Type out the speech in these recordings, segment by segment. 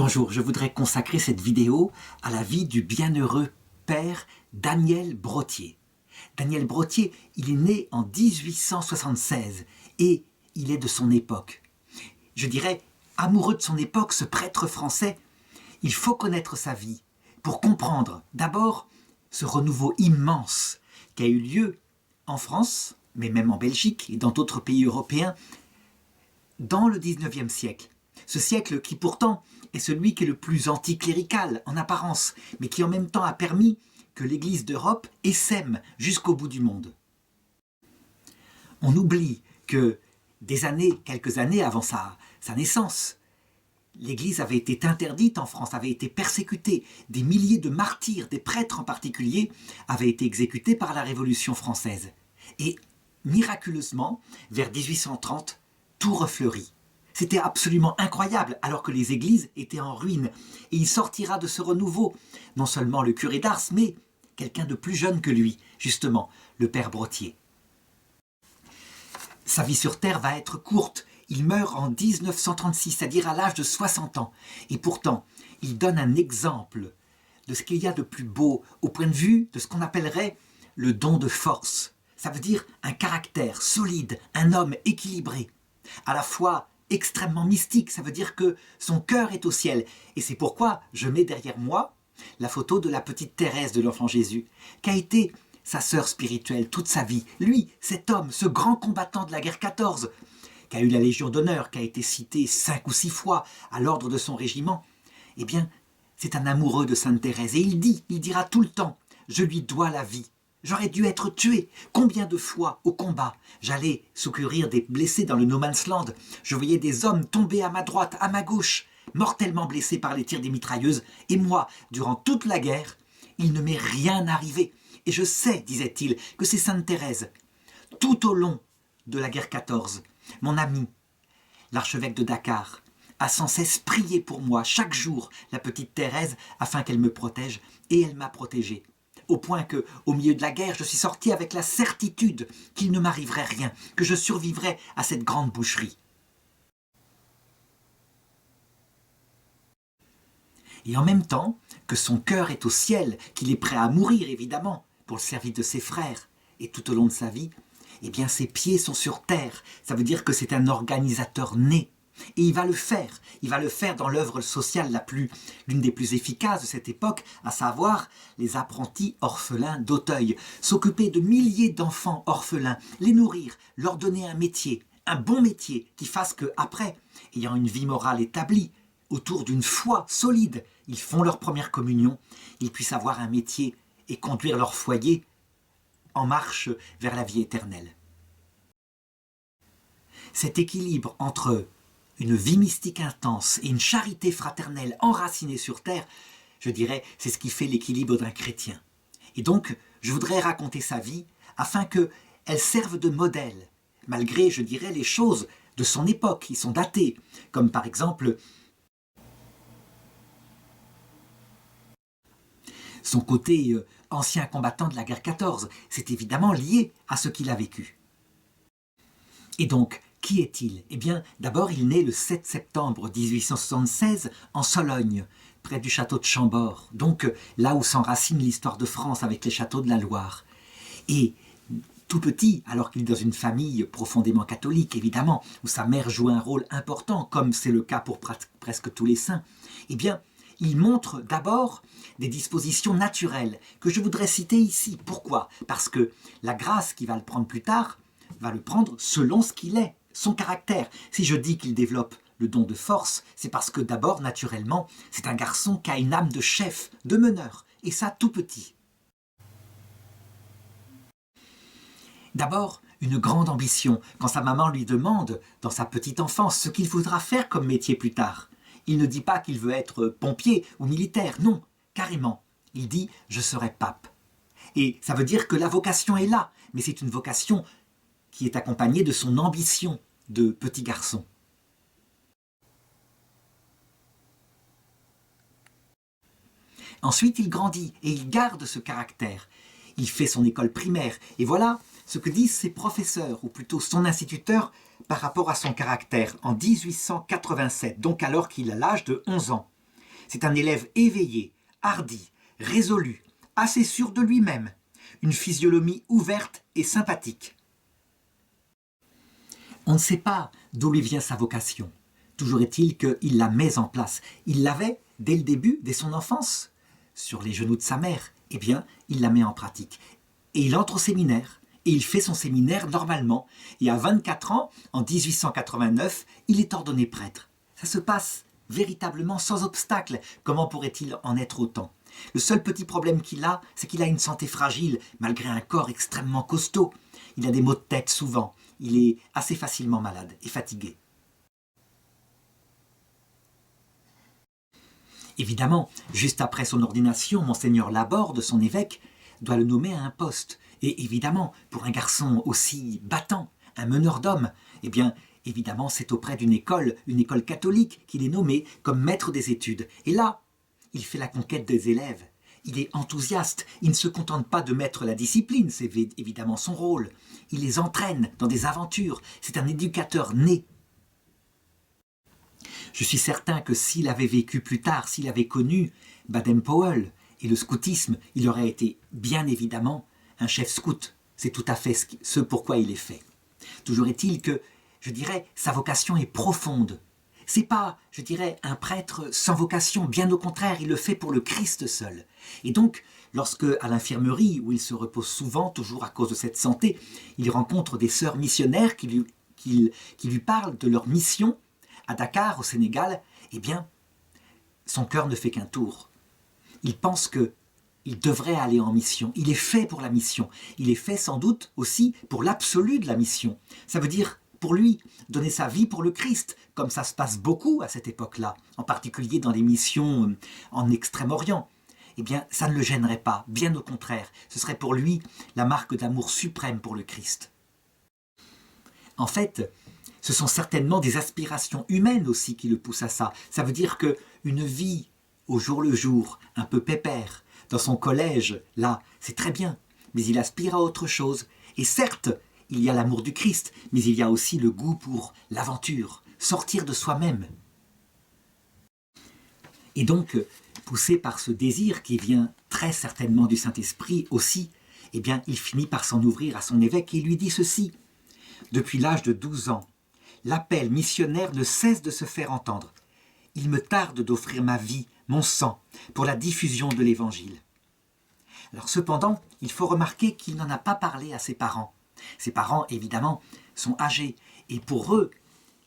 Bonjour, je voudrais consacrer cette vidéo à la vie du bienheureux père Daniel Brottier. Daniel Brottier, il est né en 1876 et il est de son époque. Je dirais, amoureux de son époque, ce prêtre français, il faut connaître sa vie pour comprendre d'abord ce renouveau immense qui a eu lieu en France, mais même en Belgique et dans d'autres pays européens, dans le 19e siècle. Ce siècle qui pourtant est celui qui est le plus anticlérical en apparence, mais qui en même temps a permis que l'Église d'Europe essaime jusqu'au bout du monde. On oublie que quelques années avant sa naissance, l'Église avait été interdite en France, avait été persécutée. Des milliers de martyrs, des prêtres en particulier, avaient été exécutés par la Révolution française. Et miraculeusement, vers 1830, tout refleurit. C'était absolument incroyable, alors que les églises étaient en ruine. Et il sortira de ce renouveau, non seulement le curé d'Ars, mais quelqu'un de plus jeune que lui, justement, le père Brottier. Sa vie sur Terre va être courte. Il meurt en 1936, c'est-à-dire à l'âge de 60 ans. Et pourtant, il donne un exemple de ce qu'il y a de plus beau au point de vue de ce qu'on appellerait le don de force. Ça veut dire un caractère solide, un homme équilibré, à la fois extrêmement mystique, ça veut dire que son cœur est au ciel. Et c'est pourquoi je mets derrière moi la photo de la petite Thérèse de l'Enfant Jésus, qui a été sa sœur spirituelle toute sa vie. Lui, cet homme, ce grand combattant de la guerre 14, qui a eu la Légion d'honneur, qui a été cité 5 ou 6 fois à l'ordre de son régiment, eh bien, c'est un amoureux de Sainte Thérèse. Et il dira tout le temps, je lui dois la vie. J'aurais dû être tué. Combien de fois au combat, j'allais secourir des blessés dans le No Man's Land. Je voyais des hommes tomber à ma droite, à ma gauche, mortellement blessés par les tirs des mitrailleuses. Et moi, durant toute la guerre, il ne m'est rien arrivé. Et je sais, disait-il, que c'est Sainte Thérèse. Tout au long de la guerre 14, mon ami, l'archevêque de Dakar, a sans cesse prié pour moi chaque jour, la petite Thérèse, afin qu'elle me protège. Et elle m'a protégé. Au point que, au milieu de la guerre, je suis sorti avec la certitude qu'il ne m'arriverait rien, que je survivrais à cette grande boucherie. Et en même temps, que son cœur est au ciel, qu'il est prêt à mourir, évidemment, pour le service de ses frères, et tout au long de sa vie, eh bien ses pieds sont sur terre. Ça veut dire que c'est un organisateur né. Et il va le faire dans l'œuvre sociale l'une des plus efficaces de cette époque, à savoir les apprentis orphelins d'Auteuil. S'occuper de milliers d'enfants orphelins, les nourrir, leur donner un métier, un bon métier, qui fasse qu'après, ayant une vie morale établie, autour d'une foi solide, ils font leur première communion, ils puissent avoir un métier et conduire leur foyer en marche vers la vie éternelle. Cet équilibre entre une vie mystique intense et une charité fraternelle enracinée sur terre, je dirais, c'est ce qui fait l'équilibre d'un chrétien. Et donc, je voudrais raconter sa vie afin qu'elle serve de modèle, malgré, je dirais, les choses de son époque qui sont datées, comme par exemple son côté ancien combattant de la guerre 14. C'est évidemment lié à ce qu'il a vécu. Et donc, qui est-il? Eh bien, d'abord, il naît le 7 septembre 1876 en Sologne, près du château de Chambord, donc là où s'enracine l'histoire de France avec les châteaux de la Loire. Et tout petit, alors qu'il est dans une famille profondément catholique, évidemment, où sa mère joue un rôle important, comme c'est le cas pour presque tous les saints, eh bien, il montre d'abord des dispositions naturelles que je voudrais citer ici. Pourquoi? Parce que la grâce qui va le prendre plus tard va le prendre selon ce qu'il est, son caractère. Si je dis qu'il développe le don de force, c'est parce que d'abord, naturellement, c'est un garçon qui a une âme de chef, de meneur, et ça tout petit. D'abord, une grande ambition, quand sa maman lui demande, dans sa petite enfance, ce qu'il voudra faire comme métier plus tard. Il ne dit pas qu'il veut être pompier ou militaire, non, carrément. Il dit « je serai pape ». Et ça veut dire que la vocation est là, mais c'est une vocation qui est accompagné de son ambition de petit garçon. Ensuite, il grandit et il garde ce caractère. Il fait son école primaire et voilà ce que disent ses professeurs, ou plutôt son instituteur, par rapport à son caractère en 1887, donc alors qu'il a l'âge de 11 ans. C'est un élève éveillé, hardi, résolu, assez sûr de lui-même, une physionomie ouverte et sympathique. On ne sait pas d'où lui vient sa vocation. Toujours est-il qu'il la met en place. Il l'avait dès le début, dès son enfance, sur les genoux de sa mère. Eh bien, il la met en pratique. Et il entre au séminaire. Et il fait son séminaire normalement. Et à 24 ans, en 1889, il est ordonné prêtre. Ça se passe véritablement sans obstacle. Comment pourrait-il en être autant? Le seul petit problème qu'il a, c'est qu'il a une santé fragile, malgré un corps extrêmement costaud. Il a des maux de tête souvent. Il est assez facilement malade et fatigué. Évidemment, juste après son ordination, Monseigneur Laborde, son évêque, doit le nommer à un poste. Et évidemment, pour un garçon aussi battant, un meneur d'hommes, eh bien, évidemment, c'est auprès d'une école catholique, qu'il est nommé comme maître des études. Et là, il fait la conquête des élèves. Il est enthousiaste, il ne se contente pas de mettre la discipline, c'est évidemment son rôle. Il les entraîne dans des aventures, c'est un éducateur né. Je suis certain que s'il avait vécu plus tard, s'il avait connu Baden-Powell et le scoutisme, il aurait été bien évidemment un chef scout. C'est tout à fait ce pourquoi il est fait. Toujours est-il que, je dirais, sa vocation est profonde. C'est pas, je dirais, un prêtre sans vocation, bien au contraire, il le fait pour le Christ seul. Et donc, lorsque, à l'infirmerie, où il se repose souvent, toujours à cause de cette santé, il rencontre des sœurs missionnaires qui lui parlent de leur mission à Dakar, au Sénégal, eh bien, son cœur ne fait qu'un tour. Il pense qu'il devrait aller en mission. Il est fait pour la mission. Il est fait sans doute aussi pour l'absolu de la mission. Ça veut dire, pour lui, donner sa vie pour le Christ, comme ça se passe beaucoup à cette époque-là, en particulier dans les missions en Extrême-Orient. Eh bien, ça ne le gênerait pas, bien au contraire. Ce serait pour lui la marque d'amour suprême pour le Christ. En fait, ce sont certainement des aspirations humaines aussi qui le poussent à ça. Ça veut dire qu'une vie au jour le jour, un peu pépère, dans son collège, là, c'est très bien. Mais il aspire à autre chose. Et certes, il y a l'amour du Christ, mais il y a aussi le goût pour l'aventure, sortir de soi-même. Et donc, poussé par ce désir qui vient très certainement du Saint-Esprit aussi, eh bien, il finit par s'en ouvrir à son évêque et lui dit ceci. Depuis l'âge de 12 ans, l'appel missionnaire ne cesse de se faire entendre. Il me tarde d'offrir ma vie, mon sang, pour la diffusion de l'Évangile. Alors cependant, il faut remarquer qu'il n'en a pas parlé à ses parents. Ses parents, évidemment, sont âgés. Et pour eux,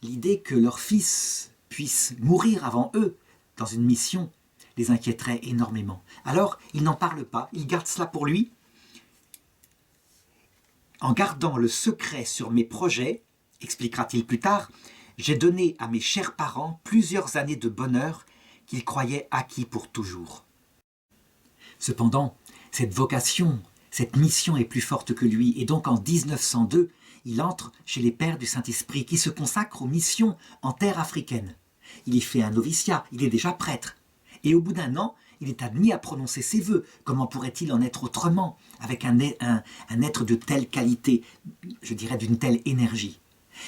l'idée que leur fils puisse mourir avant eux dans une mission les inquiéterait énormément. Alors, il n'en parle pas, il garde cela pour lui. En gardant le secret sur mes projets, expliquera-t-il plus tard, j'ai donné à mes chers parents plusieurs années de bonheur qu'ils croyaient acquis pour toujours. Cependant, cette vocation, cette mission est plus forte que lui, et donc en 1902, il entre chez les Pères du Saint-Esprit qui se consacrent aux missions en terre africaine. Il y fait un noviciat, il est déjà prêtre, et au bout d'un an, il est admis à prononcer ses vœux. Comment pourrait-il en être autrement, avec un être de telle qualité, je dirais d'une telle énergie?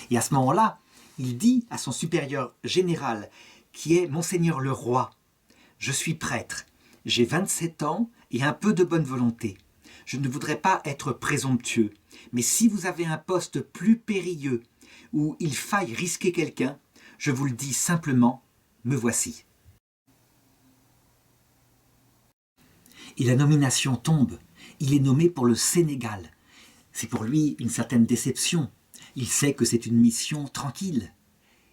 Et à ce moment-là, il dit à son supérieur général, qui est Monseigneur le Roi, « Je suis prêtre, j'ai 27 ans et un peu de bonne volonté. Je ne voudrais pas être présomptueux, mais si vous avez un poste plus périlleux, où il faille risquer quelqu'un, je vous le dis simplement, me voici. » Et la nomination tombe. Il est nommé pour le Sénégal. C'est pour lui une certaine déception. Il sait que c'est une mission tranquille.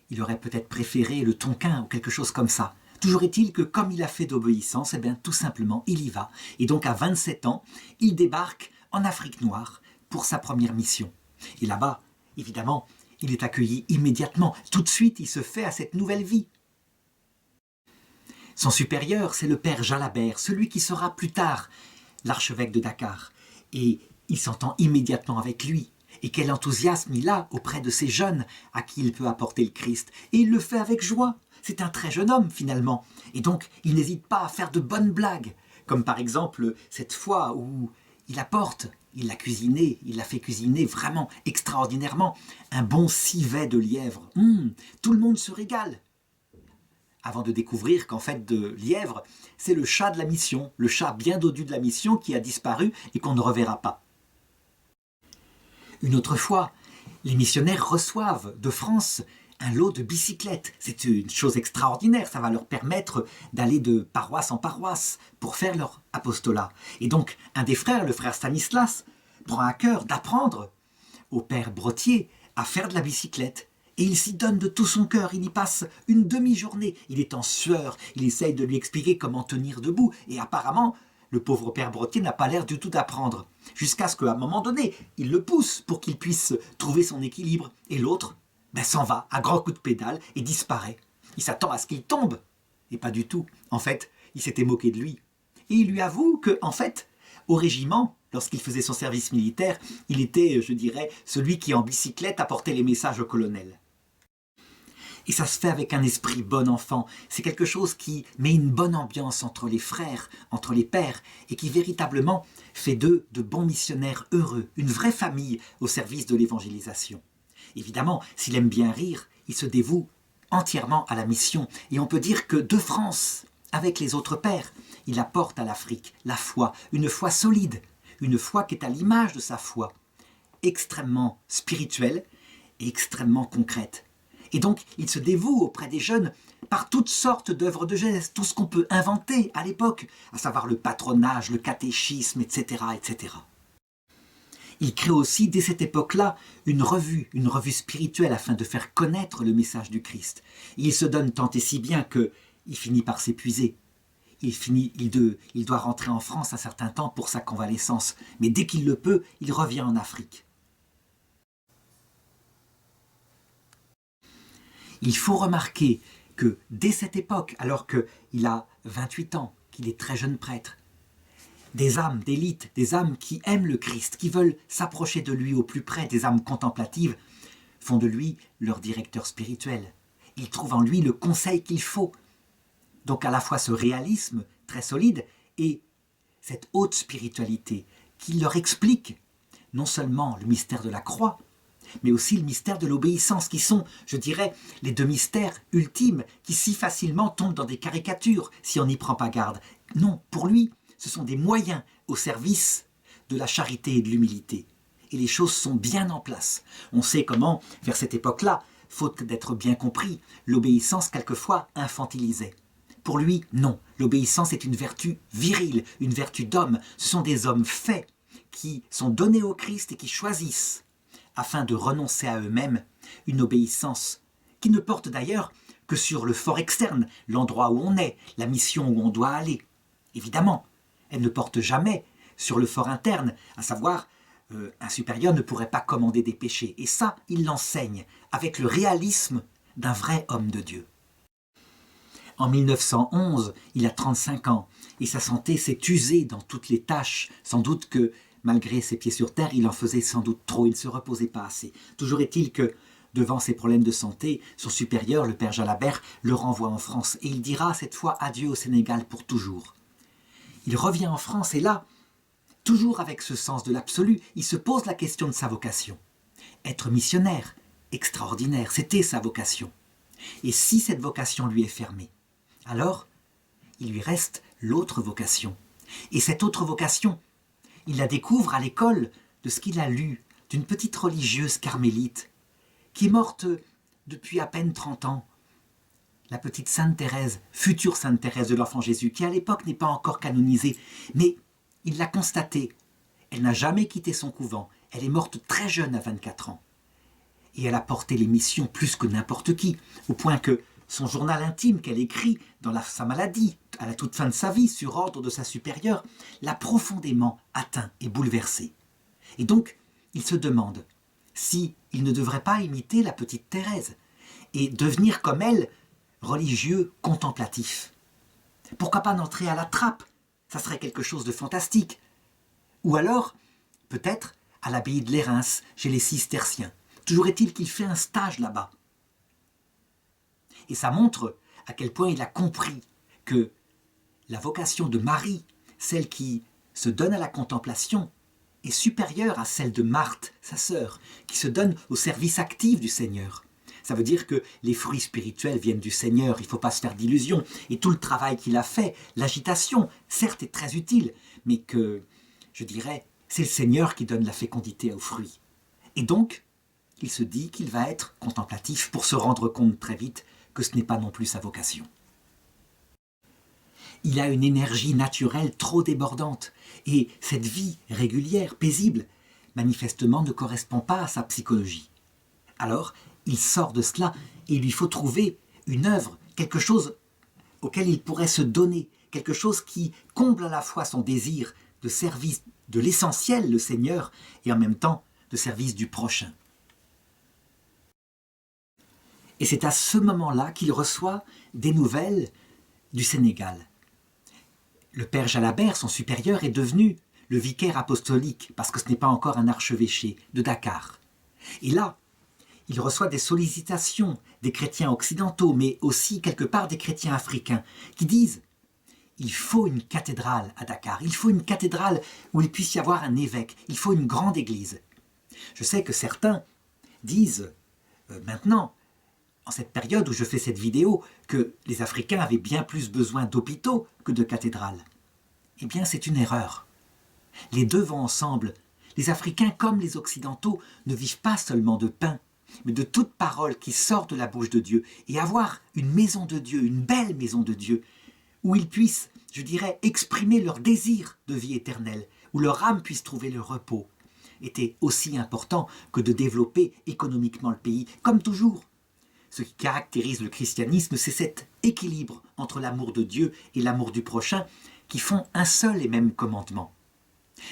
Il aurait peut-être préféré le Tonkin ou quelque chose comme ça. Toujours est-il que comme il a fait d'obéissance, eh bien tout simplement il y va. Et donc à 27 ans, il débarque en Afrique noire pour sa première mission. Et là-bas, évidemment, il est accueilli immédiatement. Tout de suite, il se fait à cette nouvelle vie. Son supérieur, c'est le père Jalabert, celui qui sera plus tard l'archevêque de Dakar. Et il s'entend immédiatement avec lui. Et quel enthousiasme il a auprès de ces jeunes à qui il peut apporter le Christ. Et il le fait avec joie. C'est un très jeune homme finalement. Et donc, il n'hésite pas à faire de bonnes blagues. Comme par exemple cette fois où il l'a cuisiné, il l'a fait cuisiner vraiment extraordinairement, un bon civet de lièvre. Tout le monde se régale. avant de découvrir qu'en fait de lièvre, c'est le chat de la mission, le chat bien dodu de la mission qui a disparu et qu'on ne reverra pas. Une autre fois, les missionnaires reçoivent de France un lot de bicyclettes. C'est une chose extraordinaire, ça va leur permettre d'aller de paroisse en paroisse pour faire leur apostolat. Et donc, un des frères, le frère Stanislas, prend à cœur d'apprendre au père Brottier à faire de la bicyclette. Et il s'y donne de tout son cœur, il y passe une demi-journée. Il est en sueur, il essaye de lui expliquer comment tenir debout. Et apparemment, le pauvre père Brottier n'a pas l'air du tout d'apprendre. Jusqu'à ce qu'à un moment donné, il le pousse pour qu'il puisse trouver son équilibre. Et l'autre s'en va à grands coups de pédale et disparaît. Il s'attend à ce qu'il tombe. Et pas du tout. En fait, il s'était moqué de lui. Et il lui avoue que, en fait, au régiment, lorsqu'il faisait son service militaire, il était, je dirais, celui qui en bicyclette apportait les messages au colonel. Et ça se fait avec un esprit bon enfant. C'est quelque chose qui met une bonne ambiance entre les frères, entre les pères, et qui véritablement fait d'eux de bons missionnaires heureux, une vraie famille au service de l'évangélisation. Évidemment, s'il aime bien rire, il se dévoue entièrement à la mission. Et on peut dire que de France, avec les autres pères, il apporte à l'Afrique la foi, une foi solide, une foi qui est à l'image de sa foi, extrêmement spirituelle et extrêmement concrète. Et donc, il se dévoue auprès des jeunes par toutes sortes d'œuvres de jeunesse, tout ce qu'on peut inventer à l'époque, à savoir le patronage, le catéchisme, etc., etc. Il crée aussi, dès cette époque-là, une revue spirituelle afin de faire connaître le message du Christ. Et il se donne tant et si bien qu'il finit par s'épuiser. Il doit rentrer en France un certain temps pour sa convalescence. Mais dès qu'il le peut, il revient en Afrique. Il faut remarquer que dès cette époque, alors qu'il a 28 ans, qu'il est très jeune prêtre, des âmes d'élite, des âmes qui aiment le Christ, qui veulent s'approcher de lui au plus près, des âmes contemplatives, font de lui leur directeur spirituel. Ils trouvent en lui le conseil qu'il faut. Donc à la fois ce réalisme très solide et cette haute spiritualité qui leur explique non seulement le mystère de la croix, mais aussi le mystère de l'obéissance, qui sont, je dirais, les deux mystères ultimes qui si facilement tombent dans des caricatures si on n'y prend pas garde. Non, pour lui, ce sont des moyens au service de la charité et de l'humilité. Et les choses sont bien en place. On sait comment, vers cette époque-là, faute d'être bien compris, l'obéissance quelquefois infantilisait. Pour lui, non. L'obéissance est une vertu virile, une vertu d'homme. Ce sont des hommes faits qui sont donnés au Christ et qui choisissent, afin de renoncer à eux-mêmes, une obéissance qui ne porte d'ailleurs que sur le fort externe, l'endroit où on est, la mission où on doit aller. Évidemment, elle ne porte jamais sur le fort interne, à savoir, un supérieur ne pourrait pas commander des péchés. Et ça, il l'enseigne avec le réalisme d'un vrai homme de Dieu. En 1911, il a 35 ans et sa santé s'est usée dans toutes les tâches. Sans doute que, malgré ses pieds sur terre, il en faisait sans doute trop, il ne se reposait pas assez. Toujours est-il que, devant ses problèmes de santé, son supérieur, le père Jalabert, le renvoie en France et il dira cette fois adieu au Sénégal pour toujours. Il revient en France et là, toujours avec ce sens de l'absolu, il se pose la question de sa vocation. Être missionnaire, extraordinaire, c'était sa vocation. Et si cette vocation lui est fermée, alors il lui reste l'autre vocation. Et cette autre vocation, il la découvre à l'école de ce qu'il a lu d'une petite religieuse carmélite qui est morte depuis à peine 30 ans. La petite Sainte Thérèse, future Sainte Thérèse de l'Enfant Jésus, qui à l'époque n'est pas encore canonisée, mais il l'a constaté. Elle n'a jamais quitté son couvent. Elle est morte très jeune à 24 ans. Et elle a porté les missions plus que n'importe qui, au point que son journal intime qu'elle écrit dans sa maladie, à la toute fin de sa vie, sur ordre de sa supérieure, l'a profondément atteint et bouleversé. Et donc, il se demande si il ne devrait pas imiter la petite Thérèse et devenir comme elle, religieux contemplatif. Pourquoi pas n'entrer à la trappe? Ça serait quelque chose de fantastique. Ou alors, peut-être, à l'abbaye de Lérins, chez les cisterciens. Toujours est-il qu'il fait un stage là-bas. Et ça montre à quel point il a compris que la vocation de Marie, celle qui se donne à la contemplation, est supérieure à celle de Marthe, sa sœur, qui se donne au service actif du Seigneur. Ça veut dire que les fruits spirituels viennent du Seigneur, il ne faut pas se faire d'illusions. Et tout le travail qu'il a fait, l'agitation, certes, est très utile, mais que, je dirais, c'est le Seigneur qui donne la fécondité aux fruits. Et donc, il se dit qu'il va être contemplatif pour se rendre compte très vite que ce n'est pas non plus sa vocation. Il a une énergie naturelle trop débordante, et cette vie régulière, paisible, manifestement ne correspond pas à sa psychologie. Alors, il sort de cela et il lui faut trouver une œuvre, quelque chose auquel il pourrait se donner, quelque chose qui comble à la fois son désir de service de l'essentiel, le Seigneur, et en même temps de service du prochain. Et c'est à ce moment-là qu'il reçoit des nouvelles du Sénégal. Le père Jalabert, son supérieur, est devenu le vicaire apostolique, parce que ce n'est pas encore un archevêché, de Dakar. Et là, il reçoit des sollicitations des chrétiens occidentaux, mais aussi quelque part des chrétiens africains, qui disent « il faut une cathédrale à Dakar, il faut une cathédrale où il puisse y avoir un évêque, il faut une grande église ». Je sais que certains disent maintenant, en cette période où je fais cette vidéo, que les Africains avaient bien plus besoin d'hôpitaux que de cathédrales. Eh bien, c'est une erreur. Les deux vont ensemble. Les Africains, comme les Occidentaux, ne vivent pas seulement de pain, mais de toute parole qui sort de la bouche de Dieu. Et avoir une maison de Dieu, une belle maison de Dieu, où ils puissent, je dirais, exprimer leur désir de vie éternelle, où leur âme puisse trouver le repos, était aussi important que de développer économiquement le pays, comme toujours. Ce qui caractérise le christianisme, c'est cet équilibre entre l'amour de Dieu et l'amour du prochain qui font un seul et même commandement.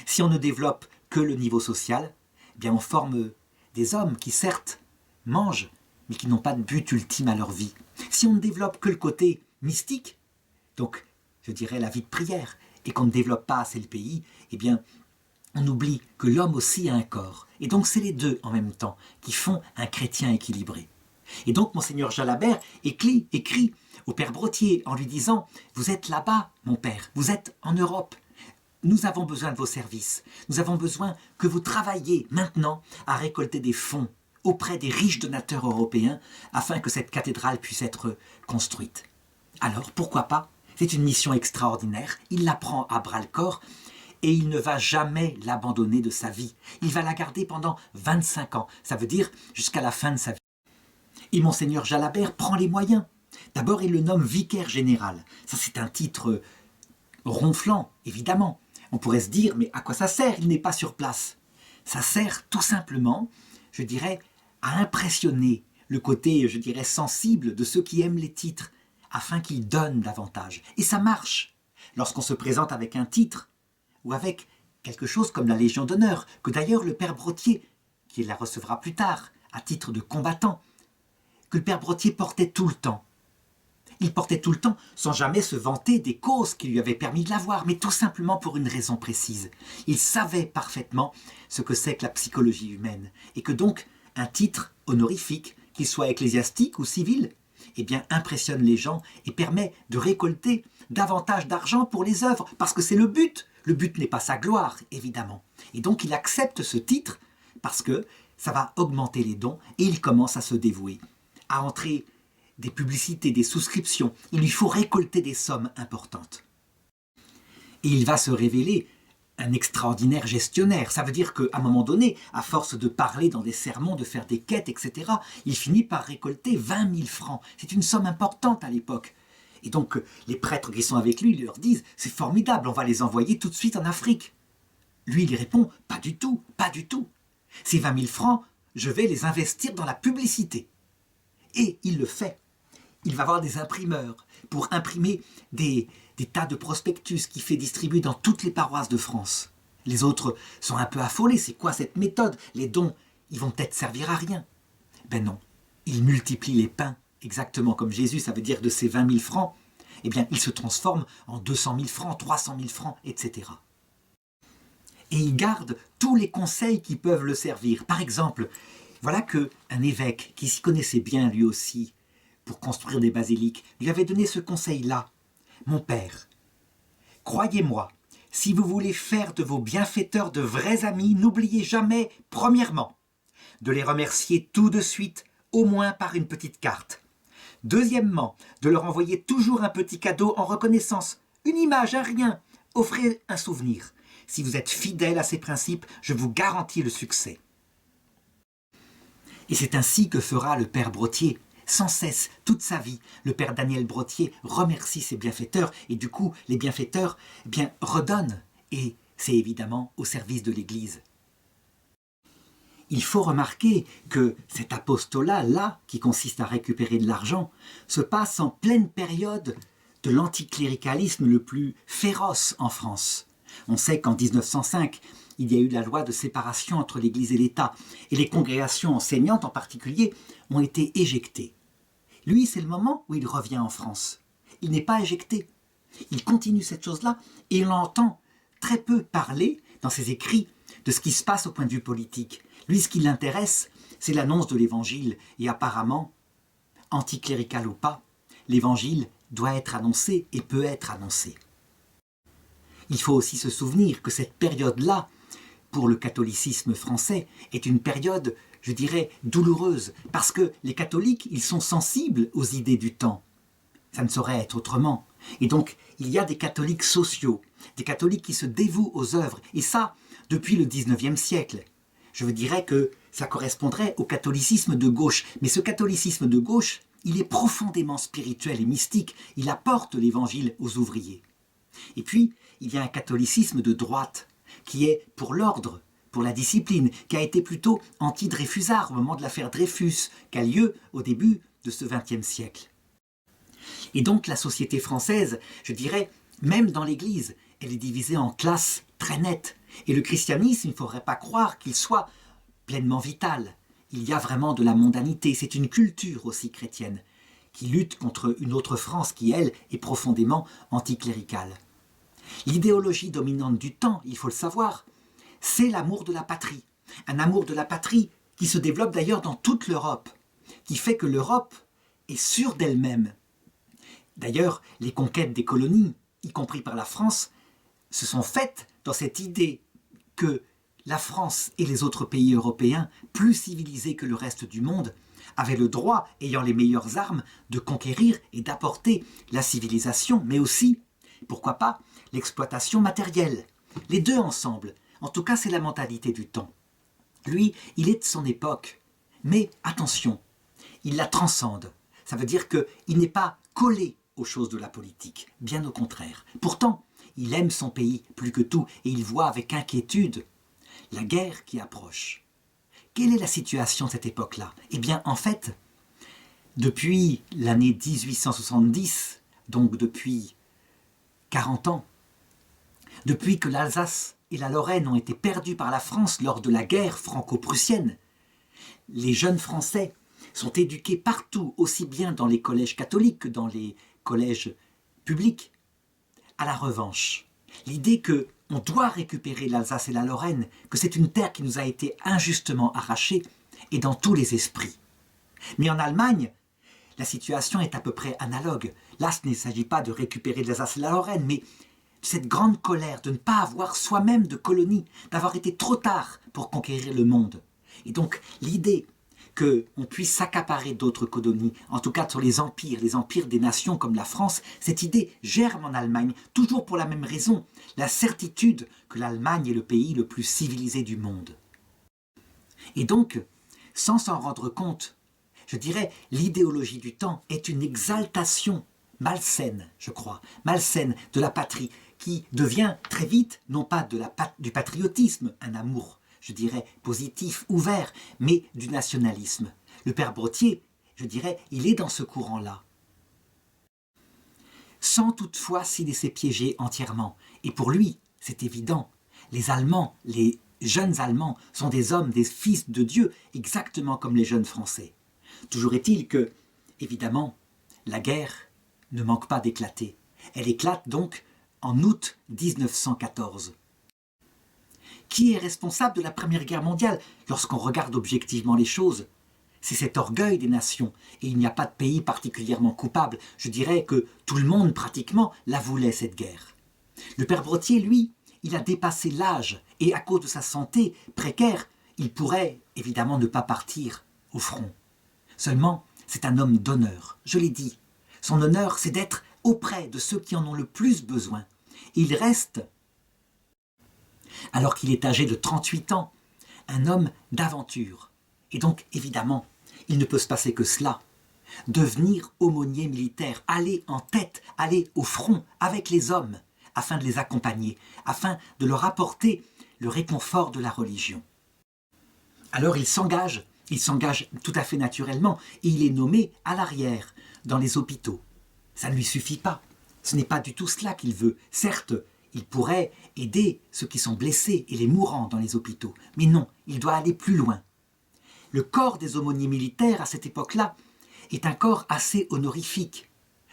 Si on ne développe que le niveau social, eh bien on forme des hommes qui certes mangent, mais qui n'ont pas de but ultime à leur vie. Si on ne développe que le côté mystique, donc je dirais la vie de prière, et qu'on ne développe pas assez le pays, eh bien on oublie que l'homme aussi a un corps. Et donc c'est les deux en même temps qui font un chrétien équilibré. Et donc Monseigneur Jalabert écrit au père Brottier en lui disant « Vous êtes là-bas, mon père, vous êtes en Europe. Nous avons besoin de vos services. Nous avons besoin que vous travailliez maintenant à récolter des fonds auprès des riches donateurs européens afin que cette cathédrale puisse être construite. » Alors, pourquoi pas? C'est une mission extraordinaire. Il la prend à bras-le-corps et il ne va jamais l'abandonner de sa vie. Il va la garder pendant 25 ans. Ça veut dire jusqu'à la fin de sa vie. Et Monseigneur Jalabert prend les moyens. D'abord, il le nomme vicaire général. Ça, c'est un titre ronflant, évidemment. On pourrait se dire, mais à quoi ça sert? Il n'est pas sur place. Ça sert tout simplement, je dirais, à impressionner le côté, je dirais, sensible de ceux qui aiment les titres, afin qu'ils donnent davantage. Et ça marche. Lorsqu'on se présente avec un titre, ou avec quelque chose comme la Légion d'honneur, que d'ailleurs le père Brottier, qui la recevra plus tard, à titre de combattant, que le père Brottier portait tout le temps. Il portait tout le temps sans jamais se vanter des causes qui lui avaient permis de l'avoir, mais tout simplement pour une raison précise. Il savait parfaitement ce que c'est que la psychologie humaine, et que donc un titre honorifique, qu'il soit ecclésiastique ou civil, eh bien impressionne les gens et permet de récolter davantage d'argent pour les œuvres, parce que c'est le but. Le but n'est pas sa gloire, évidemment. Et donc il accepte ce titre parce que ça va augmenter les dons et il commence à se dévouer, à entrer des publicités, des souscriptions. Il lui faut récolter des sommes importantes. Et il va se révéler un extraordinaire gestionnaire. Ça veut dire qu'à un moment donné, à force de parler dans des sermons, de faire des quêtes, etc., il finit par récolter 20 000 francs. C'est une somme importante à l'époque. Et donc, les prêtres qui sont avec lui leur disent « C'est formidable, on va les envoyer tout de suite en Afrique. » Lui, il répond « Pas du tout, pas du tout. Ces 20 000 francs, je vais les investir dans la publicité. » Et il le fait. Il va voir des imprimeurs pour imprimer des tas de prospectus qu'il fait distribuer dans toutes les paroisses de France. Les autres sont un peu affolés. C'est quoi cette méthode? Les dons, ils vont peut-être servir à rien. Ben non, il multiplie les pains, exactement comme Jésus, ça veut dire de ces 20 000 francs, eh bien il se transforme en 200 000 francs, 300 000 francs, etc. Et il garde tous les conseils qui peuvent le servir. Par exemple, voilà qu'un évêque qui s'y connaissait bien lui aussi, pour construire des basiliques, lui avait donné ce conseil-là. « Mon père, croyez-moi, si vous voulez faire de vos bienfaiteurs de vrais amis, n'oubliez jamais, premièrement, de les remercier tout de suite au moins par une petite carte. Deuxièmement, de leur envoyer toujours un petit cadeau en reconnaissance, une image, un rien, offrez un souvenir. Si vous êtes fidèle à ces principes, je vous garantis le succès. Et c'est ainsi que fera le père Brottier. Sans cesse, toute sa vie, le père Daniel Brottier remercie ses bienfaiteurs et du coup, les bienfaiteurs redonnent et c'est évidemment au service de l'Église. Il faut remarquer que cet apostolat-là, qui consiste à récupérer de l'argent, se passe en pleine période de l'anticléricalisme le plus féroce en France. On sait qu'en 1905, il y a eu la loi de séparation entre l'Église et l'État, et les congrégations enseignantes en particulier ont été éjectées. Lui, c'est le moment où il revient en France. Il n'est pas éjecté. Il continue cette chose-là, et on entend très peu parler dans ses écrits de ce qui se passe au point de vue politique. Lui, ce qui l'intéresse, c'est l'annonce de l'Évangile, et apparemment, anticlérical ou pas, l'Évangile doit être annoncé et peut être annoncé. Il faut aussi se souvenir que cette période-là, pour le catholicisme français, est une période, je dirais, douloureuse, parce que les catholiques, ils sont sensibles aux idées du temps. Ça ne saurait être autrement. Et donc, il y a des catholiques sociaux, des catholiques qui se dévouent aux œuvres, et ça, depuis le XIXe siècle. Je dirais que ça correspondrait au catholicisme de gauche, mais ce catholicisme de gauche, il est profondément spirituel et mystique, il apporte l'évangile aux ouvriers. Et puis, il y a un catholicisme de droite, qui est pour l'ordre, pour la discipline, qui a été plutôt anti-dreyfusard au moment de l'affaire Dreyfus, qui a lieu au début de ce XXe siècle. Et donc la société française, je dirais, même dans l'Église, elle est divisée en classes très nettes. Et le christianisme, il ne faudrait pas croire qu'il soit pleinement vital. Il y a vraiment de la mondanité, c'est une culture aussi chrétienne, qui lutte contre une autre France qui, elle, est profondément anticléricale. L'idéologie dominante du temps, il faut le savoir, c'est l'amour de la patrie. Un amour de la patrie qui se développe d'ailleurs dans toute l'Europe, qui fait que l'Europe est sûre d'elle-même. D'ailleurs, les conquêtes des colonies, y compris par la France, se sont faites dans cette idée que la France et les autres pays européens, plus civilisés que le reste du monde, avaient le droit, ayant les meilleures armes, de conquérir et d'apporter la civilisation, mais aussi, pourquoi pas, l'exploitation matérielle. Les deux ensemble. En tout cas, c'est la mentalité du temps. Lui, il est de son époque. Mais attention, il la transcende. Ça veut dire qu'il n'est pas collé aux choses de la politique. Bien au contraire. Pourtant, il aime son pays plus que tout et il voit avec inquiétude la guerre qui approche. Quelle est la situation de cette époque-là? Eh bien, en fait, depuis l'année 1870, donc depuis 40 ans, depuis que l'Alsace et la Lorraine ont été perdues par la France lors de la guerre franco-prussienne, les jeunes Français sont éduqués partout, aussi bien dans les collèges catholiques que dans les collèges publics, à la revanche. L'idée qu'on doit récupérer l'Alsace et la Lorraine, que c'est une terre qui nous a été injustement arrachée, est dans tous les esprits. Mais en Allemagne, la situation est à peu près analogue. Là, ce ne s'agit pas de récupérer l'Alsace et la Lorraine, mais cette grande colère de ne pas avoir soi-même de colonie, d'avoir été trop tard pour conquérir le monde. Et donc, l'idée qu'on puisse s'accaparer d'autres colonies, en tout cas sur les empires des nations comme la France, cette idée germe en Allemagne, toujours pour la même raison, la certitude que l'Allemagne est le pays le plus civilisé du monde. Et donc, sans s'en rendre compte, je dirais, l'idéologie du temps est une exaltation malsaine, je crois, malsaine de la patrie, qui devient très vite, non pas du patriotisme, un amour, je dirais, positif, ouvert, mais du nationalisme. Le père Brottier, je dirais, il est dans ce courant-là. Sans toutefois s'y laisser piéger entièrement. Et pour lui, c'est évident, les Allemands, les jeunes Allemands sont des hommes, des fils de Dieu, exactement comme les jeunes Français. Toujours est-il que, évidemment, la guerre ne manque pas d'éclater. Elle éclate donc en août 1914. Qui est responsable de la Première Guerre mondiale? Lorsqu'on regarde objectivement les choses, c'est cet orgueil des nations. Et il n'y a pas de pays particulièrement coupable. Je dirais que tout le monde, pratiquement, la voulait, cette guerre. Le père Brottier, lui, il a dépassé l'âge. Et à cause de sa santé précaire, il pourrait, évidemment, ne pas partir au front. Seulement, c'est un homme d'honneur, je l'ai dit. Son honneur, c'est d'être auprès de ceux qui en ont le plus besoin. Et il reste, alors qu'il est âgé de 38 ans, un homme d'aventure. Et donc, évidemment, il ne peut se passer que cela. Devenir aumônier militaire, aller en tête, aller au front avec les hommes, afin de les accompagner, afin de leur apporter le réconfort de la religion. Alors il s'engage tout à fait naturellement, et il est nommé à l'arrière, dans les hôpitaux. Ça ne lui suffit pas, ce n'est pas du tout cela qu'il veut. Certes, il pourrait aider ceux qui sont blessés et les mourants dans les hôpitaux, mais non, il doit aller plus loin. Le corps des aumôniers militaires, à cette époque-là, est un corps assez honorifique.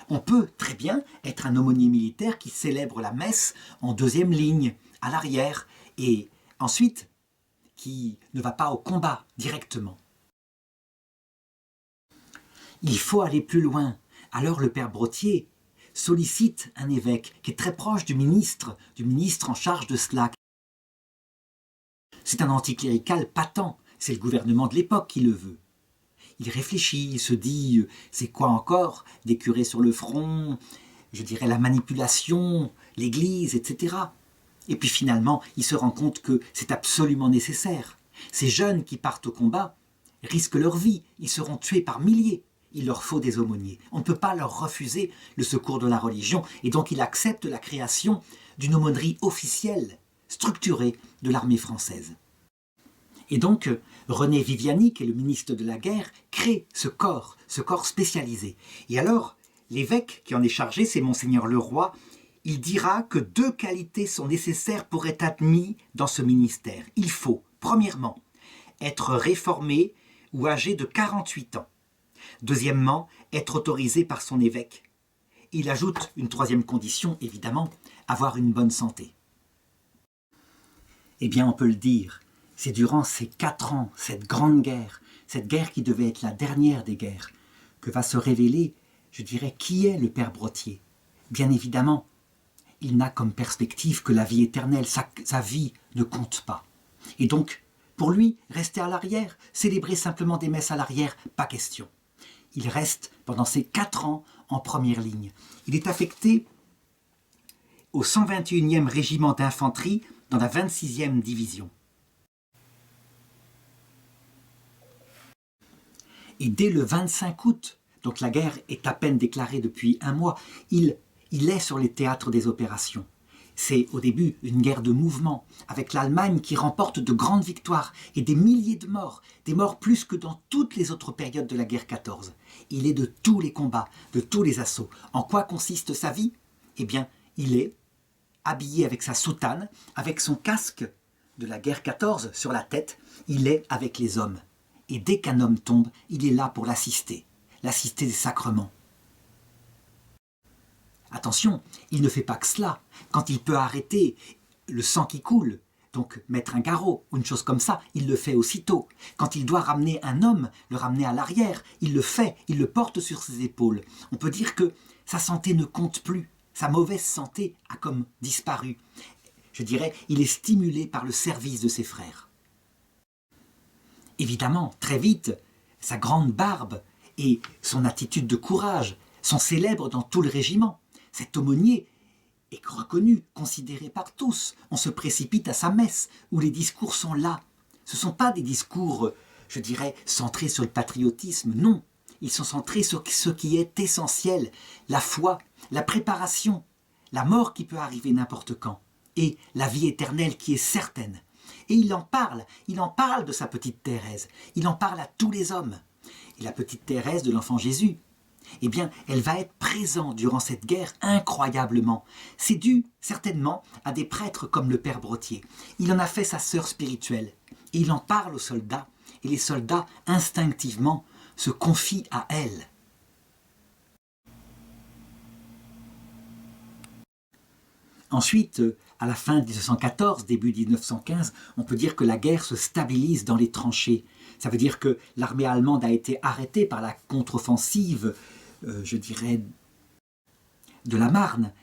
On peut très bien être un aumônier militaire qui célèbre la messe en deuxième ligne, à l'arrière, et ensuite qui ne va pas au combat directement. Il faut aller plus loin. Alors le père Brottier sollicite un évêque qui est très proche du ministre en charge de cela. C'est un anticlérical patent, c'est le gouvernement de l'époque qui le veut. Il réfléchit, il se dit, c'est quoi encore? Des curés sur le front, je dirais la manipulation, l'église, etc. Et puis finalement, il se rend compte que c'est absolument nécessaire. Ces jeunes qui partent au combat risquent leur vie, ils seront tués par milliers. Il leur faut des aumôniers. On ne peut pas leur refuser le secours de la religion, et donc il accepte la création d'une aumônerie officielle, structurée de l'armée française. Et donc, René Viviani, qui est le ministre de la guerre, crée ce corps spécialisé. Et alors, l'évêque qui en est chargé, c'est Monseigneur Leroy, il dira que 2 qualités sont nécessaires pour être admis dans ce ministère. Il faut, premièrement, être réformé ou âgé de 48 ans. Deuxièmement, être autorisé par son évêque. Il ajoute une 3e condition, évidemment, avoir une bonne santé. Eh bien, on peut le dire, c'est durant ces 4 ans, cette grande guerre, cette guerre qui devait être la dernière des guerres, que va se révéler, je dirais, qui est le père Brottier. Bien évidemment, il n'a comme perspective que la vie éternelle, sa vie ne compte pas. Et donc, pour lui, rester à l'arrière, célébrer simplement des messes à l'arrière, pas question. Il reste pendant ces 4 ans en première ligne. Il est affecté au 121e régiment d'infanterie dans la 26e division. Et dès le 25 août, donc la guerre est à peine déclarée depuis 1 mois, il est sur les théâtres des opérations. C'est au début une guerre de mouvement, avec l'Allemagne qui remporte de grandes victoires et des milliers de morts, des morts plus que dans toutes les autres périodes de la guerre 14. Il est de tous les combats, de tous les assauts. En quoi consiste sa vie? Eh bien, il est habillé avec sa soutane, avec son casque de la guerre 14 sur la tête, il est avec les hommes. Et dès qu'un homme tombe, il est là pour l'assister des sacrements. Attention, il ne fait pas que cela. Quand il peut arrêter le sang qui coule, donc mettre un garrot ou une chose comme ça, il le fait aussitôt. Quand il doit ramener un homme, le ramener à l'arrière, il le fait, il le porte sur ses épaules. On peut dire que sa santé ne compte plus, sa mauvaise santé a comme disparu. Je dirais, il est stimulé par le service de ses frères. Évidemment, très vite, sa grande barbe et son attitude de courage sont célèbres dans tout le régiment. Cet aumônier est reconnu, considéré par tous. On se précipite à sa messe, où les discours sont là. Ce ne sont pas des discours, je dirais, centrés sur le patriotisme, non. Ils sont centrés sur ce qui est essentiel, la foi, la préparation, la mort qui peut arriver n'importe quand, et la vie éternelle qui est certaine. Et il en parle de sa petite Thérèse, il en parle à tous les hommes. Et la petite Thérèse de l'enfant Jésus, eh bien, elle va être présente durant cette guerre incroyablement. C'est dû, certainement, à des prêtres comme le père Brottier. Il en a fait sa sœur spirituelle. Et il en parle aux soldats. Et les soldats, instinctivement, se confient à elle. Ensuite, à la fin de 1914, début 1915, on peut dire que la guerre se stabilise dans les tranchées. Ça veut dire que l'armée allemande a été arrêtée par la contre-offensive, je dirais, de la Marne.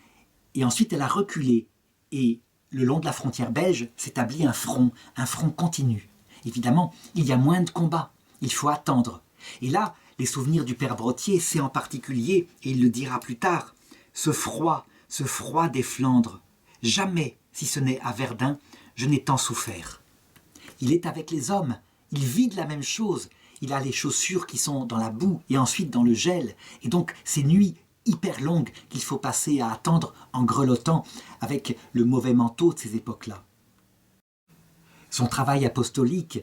Et ensuite, elle a reculé. Et le long de la frontière belge s'établit un front continu. Évidemment, il y a moins de combats. Il faut attendre. Et là, Les souvenirs du père Brottier, c'est en particulier, et il le dira plus tard, ce froid des Flandres. Jamais, si ce n'est à Verdun, je n'ai tant souffert. Il est avec les hommes, il vit de la même chose. Il a les chaussures qui sont dans la boue et ensuite dans le gel. Et donc ces nuits hyper longues qu'il faut passer à attendre en grelottant avec le mauvais manteau de ces époques-là. Son travail apostolique,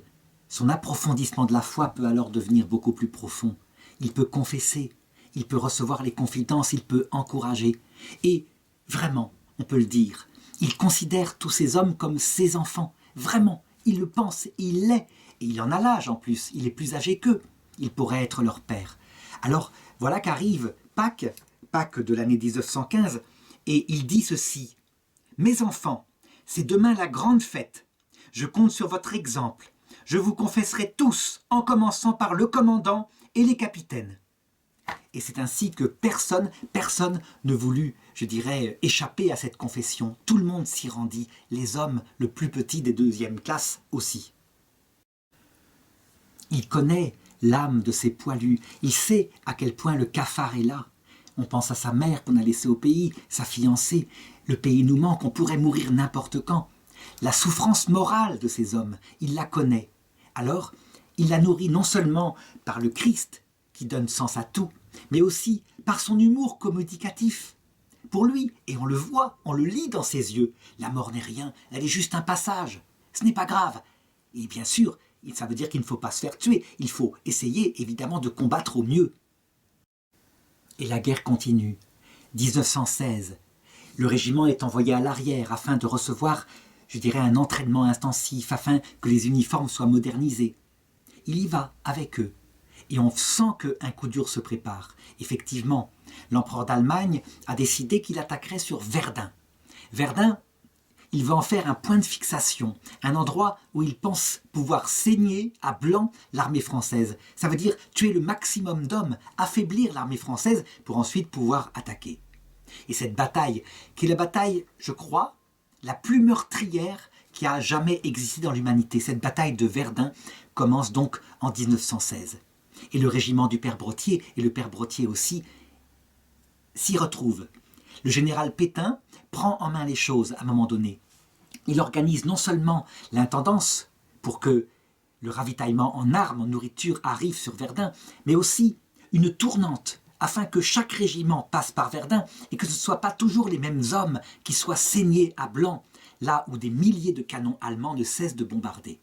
son approfondissement de la foi peut alors devenir beaucoup plus profond. Il peut confesser, il peut recevoir les confidences, il peut encourager. Et vraiment, on peut le dire, il considère tous ces hommes comme ses enfants. Vraiment, il le pense, il l'est. Et il en a l'âge en plus, il est plus âgé qu'eux. Il pourrait être leur père. Alors, voilà qu'arrive Pâques de l'année 1915, et il dit ceci. « Mes enfants, c'est demain la grande fête. Je compte sur votre exemple. Je vous confesserai tous, en commençant par le commandant et les capitaines. » Et c'est ainsi que personne ne voulut, je dirais, échapper à cette confession. Tout le monde s'y rendit, les hommes le plus petit des 2e classes aussi. Il connaît l'âme de ses poilus, il sait à quel point le cafard est là. On pense à sa mère qu'on a laissée au pays, sa fiancée. Le pays nous manque, on pourrait mourir n'importe quand. La souffrance morale de ces hommes, il la connaît. Alors, il la nourrit non seulement par le Christ, qui donne sens à tout, mais aussi par son humour communicatif. Pour lui, et on le voit, on le lit dans ses yeux, la mort n'est rien, elle est juste un passage. Ce n'est pas grave. Et bien sûr, ça veut dire qu'il ne faut pas se faire tuer, il faut essayer évidemment de combattre au mieux. Et la guerre continue. 1916, le régiment est envoyé à l'arrière afin de recevoir, je dirais, un entraînement intensif, afin que les uniformes soient modernisés. Il y va avec eux. Et on sent qu'un coup dur se prépare. Effectivement, l'empereur d'Allemagne a décidé qu'il attaquerait sur Verdun. Verdun, il va en faire un point de fixation, un endroit où il pense pouvoir saigner à blanc l'armée française. Ça veut dire tuer le maximum d'hommes, affaiblir l'armée française pour ensuite pouvoir attaquer. Et cette bataille, qui est la bataille, je crois, la plus meurtrière qui a jamais existé dans l'humanité, cette bataille de Verdun commence donc en 1916. Et le régiment du père Brottier, et le père Brottier aussi, s'y retrouve. Le général Pétain prend en main les choses à un moment donné. Il organise non seulement l'intendance pour que le ravitaillement en armes, en nourriture arrive sur Verdun, mais aussi une tournante afin que chaque régiment passe par Verdun et que ce ne soient pas toujours les mêmes hommes qui soient saignés à blanc, là où des milliers de canons allemands ne cessent de bombarder.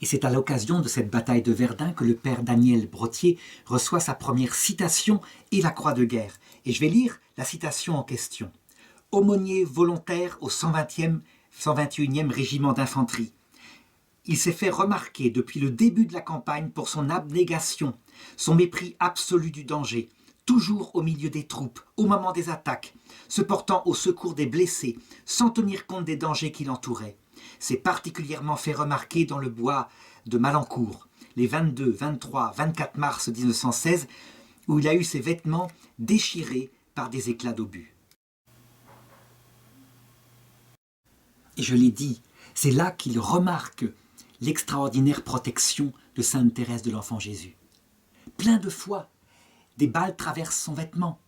Et c'est à l'occasion de cette bataille de Verdun que le père Daniel Brottier reçoit sa première citation et la croix de guerre. Et je vais lire la citation en question. « Aumônier volontaire au 121e régiment d'infanterie. Il s'est fait remarquer depuis le début de la campagne pour son abnégation, son mépris absolu du danger, toujours au milieu des troupes, au moment des attaques, se portant au secours des blessés, sans tenir compte des dangers qui l'entouraient. C'est particulièrement fait remarquer dans le bois de Malencourt, les 22, 23, 24 mars 1916, où il a eu ses vêtements déchirés par des éclats d'obus. » Et je l'ai dit, c'est là qu'il remarque l'extraordinaire protection de Sainte Thérèse de l'Enfant Jésus. Plein de fois, des balles traversent son vêtement,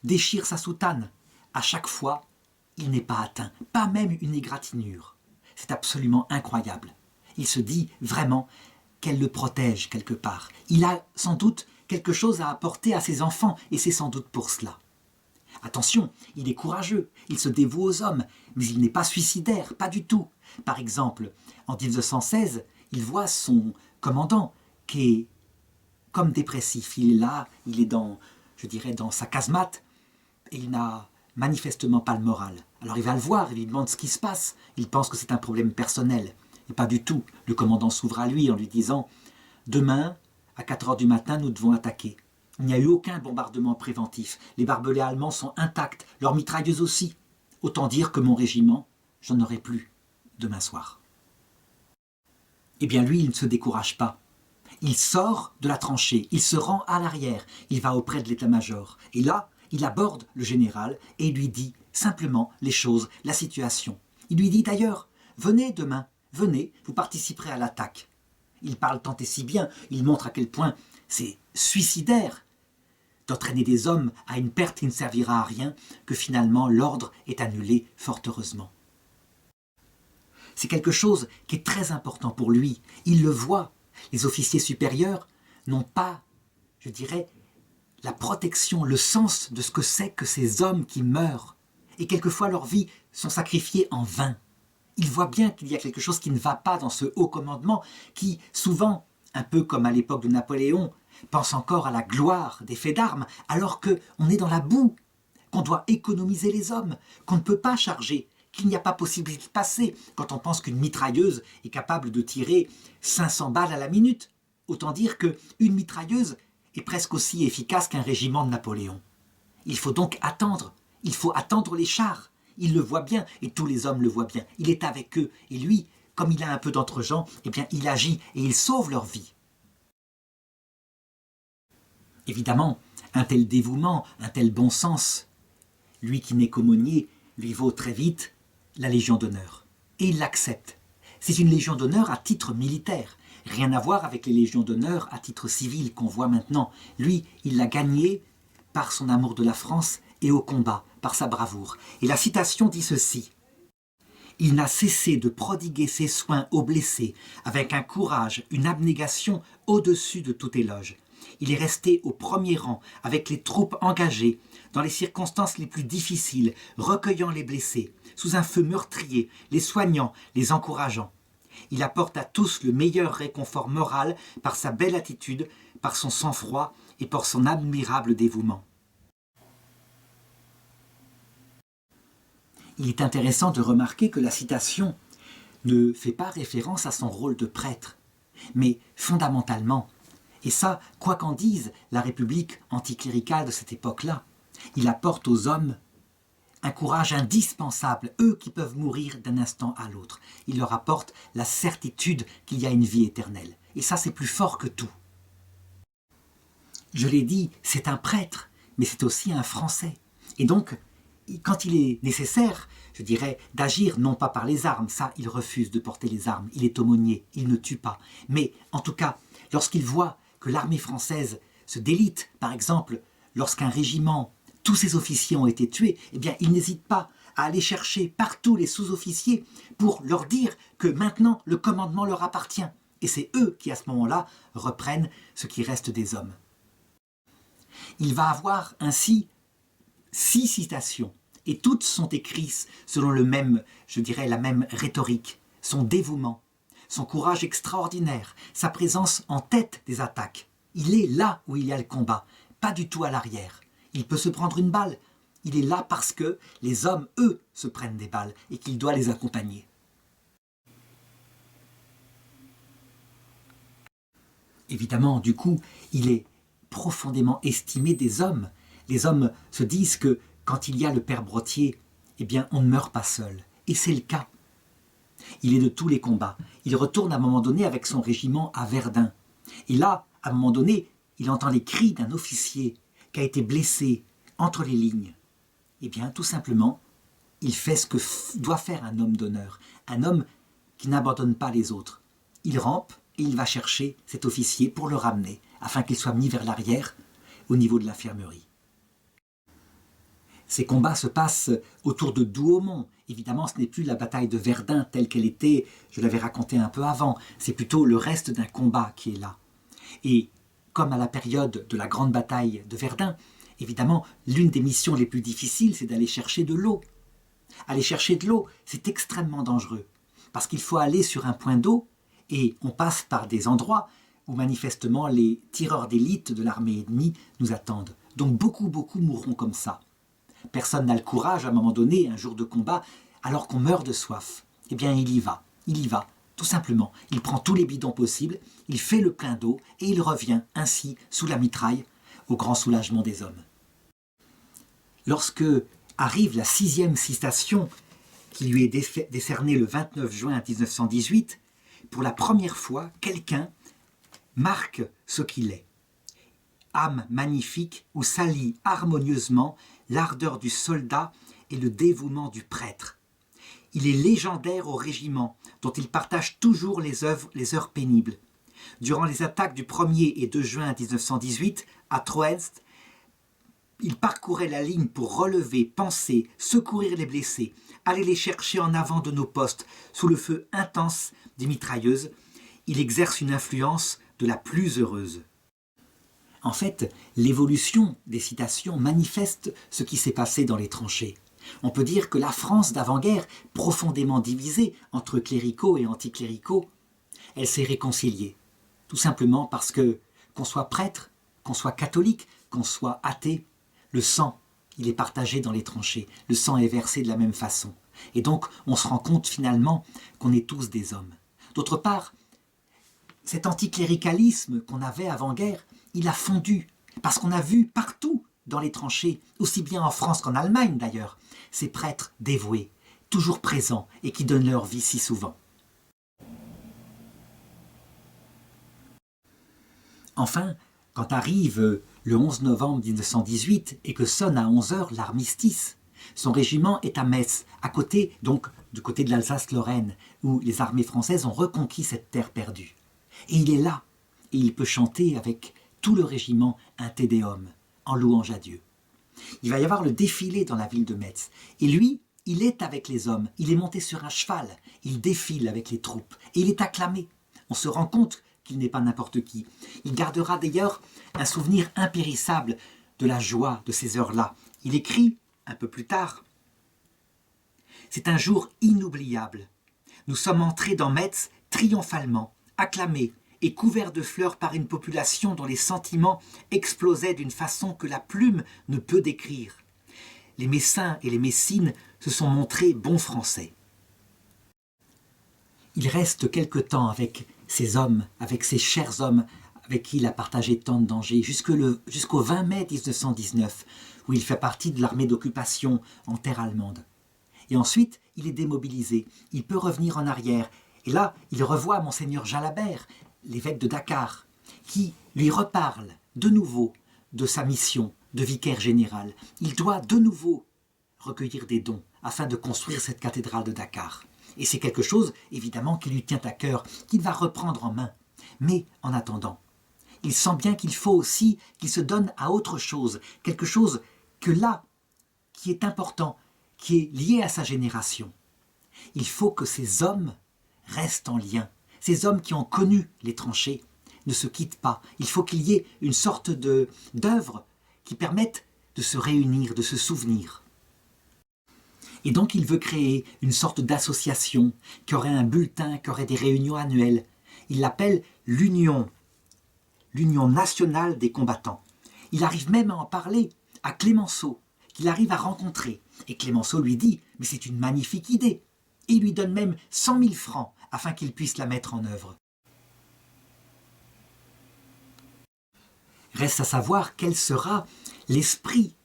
déchirent sa soutane. À chaque fois, il n'est pas atteint, pas même une égratignure. C'est absolument incroyable. Il se dit vraiment qu'elle le protège quelque part. Il a sans doute quelque chose à apporter à ses enfants et c'est sans doute pour cela. Attention, il est courageux, il se dévoue aux hommes, mais il n'est pas suicidaire, pas du tout. Par exemple, en 1916, il voit son commandant qui est comme dépressif. Il est là, il est dans sa casemate et il n'a manifestement pas le moral. Alors il va le voir, il lui demande ce qui se passe. Il pense que c'est un problème personnel. Et pas du tout. Le commandant s'ouvre à lui en lui disant « Demain, à 4 heures du matin, nous devons attaquer. Il n'y a eu aucun bombardement préventif. Les barbelés allemands sont intacts, leurs mitrailleuses aussi. Autant dire que mon régiment, j'en aurai plus demain soir. » Eh bien lui, il ne se décourage pas. Il sort de la tranchée, il se rend à l'arrière, il va auprès de l'état-major. Et là, il aborde le général et lui dit simplement les choses, la situation. Il lui dit d'ailleurs, venez demain, venez, vous participerez à l'attaque. Il parle tant et si bien, il montre à quel point c'est suicidaire d'entraîner des hommes à une perte qui ne servira à rien, que finalement l'ordre est annulé fort heureusement. C'est quelque chose qui est très important pour lui. Il le voit. Les officiers supérieurs n'ont pas, je dirais, la protection, le sens de ce que c'est que ces hommes qui meurent. Et quelquefois leurs vies sont sacrifiées en vain. Il voit bien qu'il y a quelque chose qui ne va pas dans ce haut commandement qui, souvent, un peu comme à l'époque de Napoléon, pense encore à la gloire des faits d'armes, alors qu'on est dans la boue, qu'on doit économiser les hommes, qu'on ne peut pas charger, qu'il n'y a pas possibilité de passer quand on pense qu'une mitrailleuse est capable de tirer 500 balles à la minute. Autant dire qu'une mitrailleuse est presque aussi efficace qu'un régiment de Napoléon. Il faut donc attendre, il faut attendre les chars. Il le voit bien, et tous les hommes le voient bien. Il est avec eux, et lui, comme il a un peu d'entre-gens, eh bien, il agit et il sauve leur vie. Évidemment, un tel dévouement, un tel bon sens, lui qui n'est qu'aumônier, lui vaut très vite la Légion d'honneur. Et il l'accepte. C'est une Légion d'honneur à titre militaire. Rien à voir avec les Légions d'honneur à titre civil qu'on voit maintenant. Lui, il l'a gagnée par son amour de la France et au combat, par sa bravoure. Et la citation dit ceci. « Il n'a cessé de prodiguer ses soins aux blessés avec un courage, une abnégation au-dessus de tout éloge. Il est resté au premier rang avec les troupes engagées, dans les circonstances les plus difficiles, recueillant les blessés, sous un feu meurtrier, les soignant, les encourageant. Il apporte à tous le meilleur réconfort moral par sa belle attitude, par son sang-froid et par son admirable dévouement. » Il est intéressant de remarquer que la citation ne fait pas référence à son rôle de prêtre, mais fondamentalement, et ça, quoi qu'en dise la République anticléricale de cette époque-là, il apporte aux hommes un courage indispensable, eux qui peuvent mourir d'un instant à l'autre. Il leur apporte la certitude qu'il y a une vie éternelle. Et ça, c'est plus fort que tout. Je l'ai dit, c'est un prêtre, mais c'est aussi un Français. Et donc, quand il est nécessaire, je dirais, d'agir non pas par les armes, ça, il refuse de porter les armes, il est aumônier, il ne tue pas. Mais en tout cas, lorsqu'il voit que l'armée française se délite, par exemple, lorsqu'un régiment, tous ses officiers ont été tués, eh bien, il n'hésite pas à aller chercher partout les sous-officiers pour leur dire que maintenant le commandement leur appartient. Et c'est eux qui, à ce moment-là, reprennent ce qui reste des hommes. Il va avoir ainsi 6 citations, et toutes sont écrites selon le même, je dirais, la même rhétorique, son dévouement, son courage extraordinaire, sa présence en tête des attaques. Il est là où il y a le combat, pas du tout à l'arrière. Il peut se prendre une balle. Il est là parce que les hommes, eux, se prennent des balles et qu'il doit les accompagner. Évidemment, du coup, il est profondément estimé des hommes. Les hommes se disent que quand il y a le père Brottier, eh bien, on ne meurt pas seul. Et c'est le cas. Il est de tous les combats. Il retourne à un moment donné avec son régiment à Verdun. Et là, à un moment donné, il entend les cris d'un officier qui a été blessé entre les lignes. Eh bien, tout simplement, il fait ce que doit faire un homme d'honneur, un homme qui n'abandonne pas les autres. Il rampe et il va chercher cet officier pour le ramener, afin qu'il soit mis vers l'arrière, au niveau de l'infirmerie. Ces combats se passent autour de Douaumont. Évidemment, ce n'est plus la bataille de Verdun telle qu'elle était, je l'avais raconté un peu avant, c'est plutôt le reste d'un combat qui est là. Et comme à la période de la grande bataille de Verdun, évidemment, l'une des missions les plus difficiles, c'est d'aller chercher de l'eau. Aller chercher de l'eau, c'est extrêmement dangereux, parce qu'il faut aller sur un point d'eau, et on passe par des endroits où manifestement les tireurs d'élite de l'armée ennemie nous attendent. Donc beaucoup mourront comme ça. Personne n'a le courage à un moment donné, un jour de combat, alors qu'on meurt de soif. Eh bien, il y va, tout simplement. Il prend tous les bidons possibles, il fait le plein d'eau et il revient ainsi, sous la mitraille, au grand soulagement des hommes. Lorsque arrive la 6e citation qui lui est décernée le 29 juin 1918, pour la première fois, quelqu'un marque ce qu'il est. Âme magnifique où s'allient harmonieusement l'ardeur du soldat et le dévouement du prêtre. Il est légendaire au régiment, dont il partage toujours les heures pénibles. Durant les attaques du 1er et 2 juin 1918, à Troenst, il parcourait la ligne pour relever, panser, secourir les blessés, aller les chercher en avant de nos postes, sous le feu intense des mitrailleuses. Il exerce une influence de la plus heureuse. En fait, l'évolution des citations manifeste ce qui s'est passé dans les tranchées. On peut dire que la France d'avant-guerre, profondément divisée entre cléricaux et anticléricaux, elle s'est réconciliée. Tout simplement parce que, qu'on soit prêtre, qu'on soit catholique, qu'on soit athée, le sang, il est partagé dans les tranchées. Le sang est versé de la même façon. Et donc, on se rend compte finalement qu'on est tous des hommes. D'autre part, cet anticléricalisme qu'on avait avant-guerre, il a fondu. Parce qu'on a vu partout dans les tranchées, aussi bien en France qu'en Allemagne d'ailleurs, ces prêtres dévoués, toujours présents et qui donnent leur vie si souvent. Enfin, quand arrive le 11 novembre 1918 et que sonne à 11 h l'armistice, son régiment est à Metz, à côté, donc du côté de l'Alsace-Lorraine, où les armées françaises ont reconquis cette terre perdue. Et il est là, et il peut chanter avec tout le régiment un Te Deum, en louange à Dieu. Il va y avoir le défilé dans la ville de Metz, et lui, il est avec les hommes, il est monté sur un cheval, il défile avec les troupes, et il est acclamé. On se rend compte qu'il n'est pas n'importe qui. Il gardera d'ailleurs un souvenir impérissable de la joie de ces heures-là. Il écrit, un peu plus tard, « C'est un jour inoubliable. Nous sommes entrés dans Metz triomphalement, acclamés et couverts de fleurs par une population dont les sentiments explosaient d'une façon que la plume ne peut décrire. Les Messins et les Messines se sont montrés bons Français. » Il reste quelque temps avec ces hommes, avec ces chers hommes avec qui il a partagé tant de dangers, jusqu'au 20 mai 1919, où il fait partie de l'armée d'occupation en terre allemande. Et ensuite, il est démobilisé, il peut revenir en arrière. Et là, il revoit Monseigneur Jalabert, l'évêque de Dakar, qui lui reparle de nouveau de sa mission de vicaire général. Il doit de nouveau recueillir des dons afin de construire cette cathédrale de Dakar. Et c'est quelque chose, évidemment, qui lui tient à cœur, qu'il va reprendre en main. Mais, en attendant, il sent bien qu'il faut aussi qu'il se donne à autre chose, quelque chose que là, qui est important, qui est lié à sa génération. Il faut que ces hommes restent en lien. Ces hommes qui ont connu les tranchées ne se quittent pas. Il faut qu'il y ait une sorte d'œuvre qui permette de se réunir, de se souvenir. Et donc il veut créer une sorte d'association qui aurait un bulletin, qui aurait des réunions annuelles. Il l'appelle l'Union nationale des combattants. Il arrive même à en parler à Clémenceau, qu'il arrive à rencontrer. Et Clémenceau lui dit « mais c'est une magnifique idée ». Et il lui donne même 100 000 francs afin qu'il puisse la mettre en œuvre. Reste à savoir quel sera l'esprit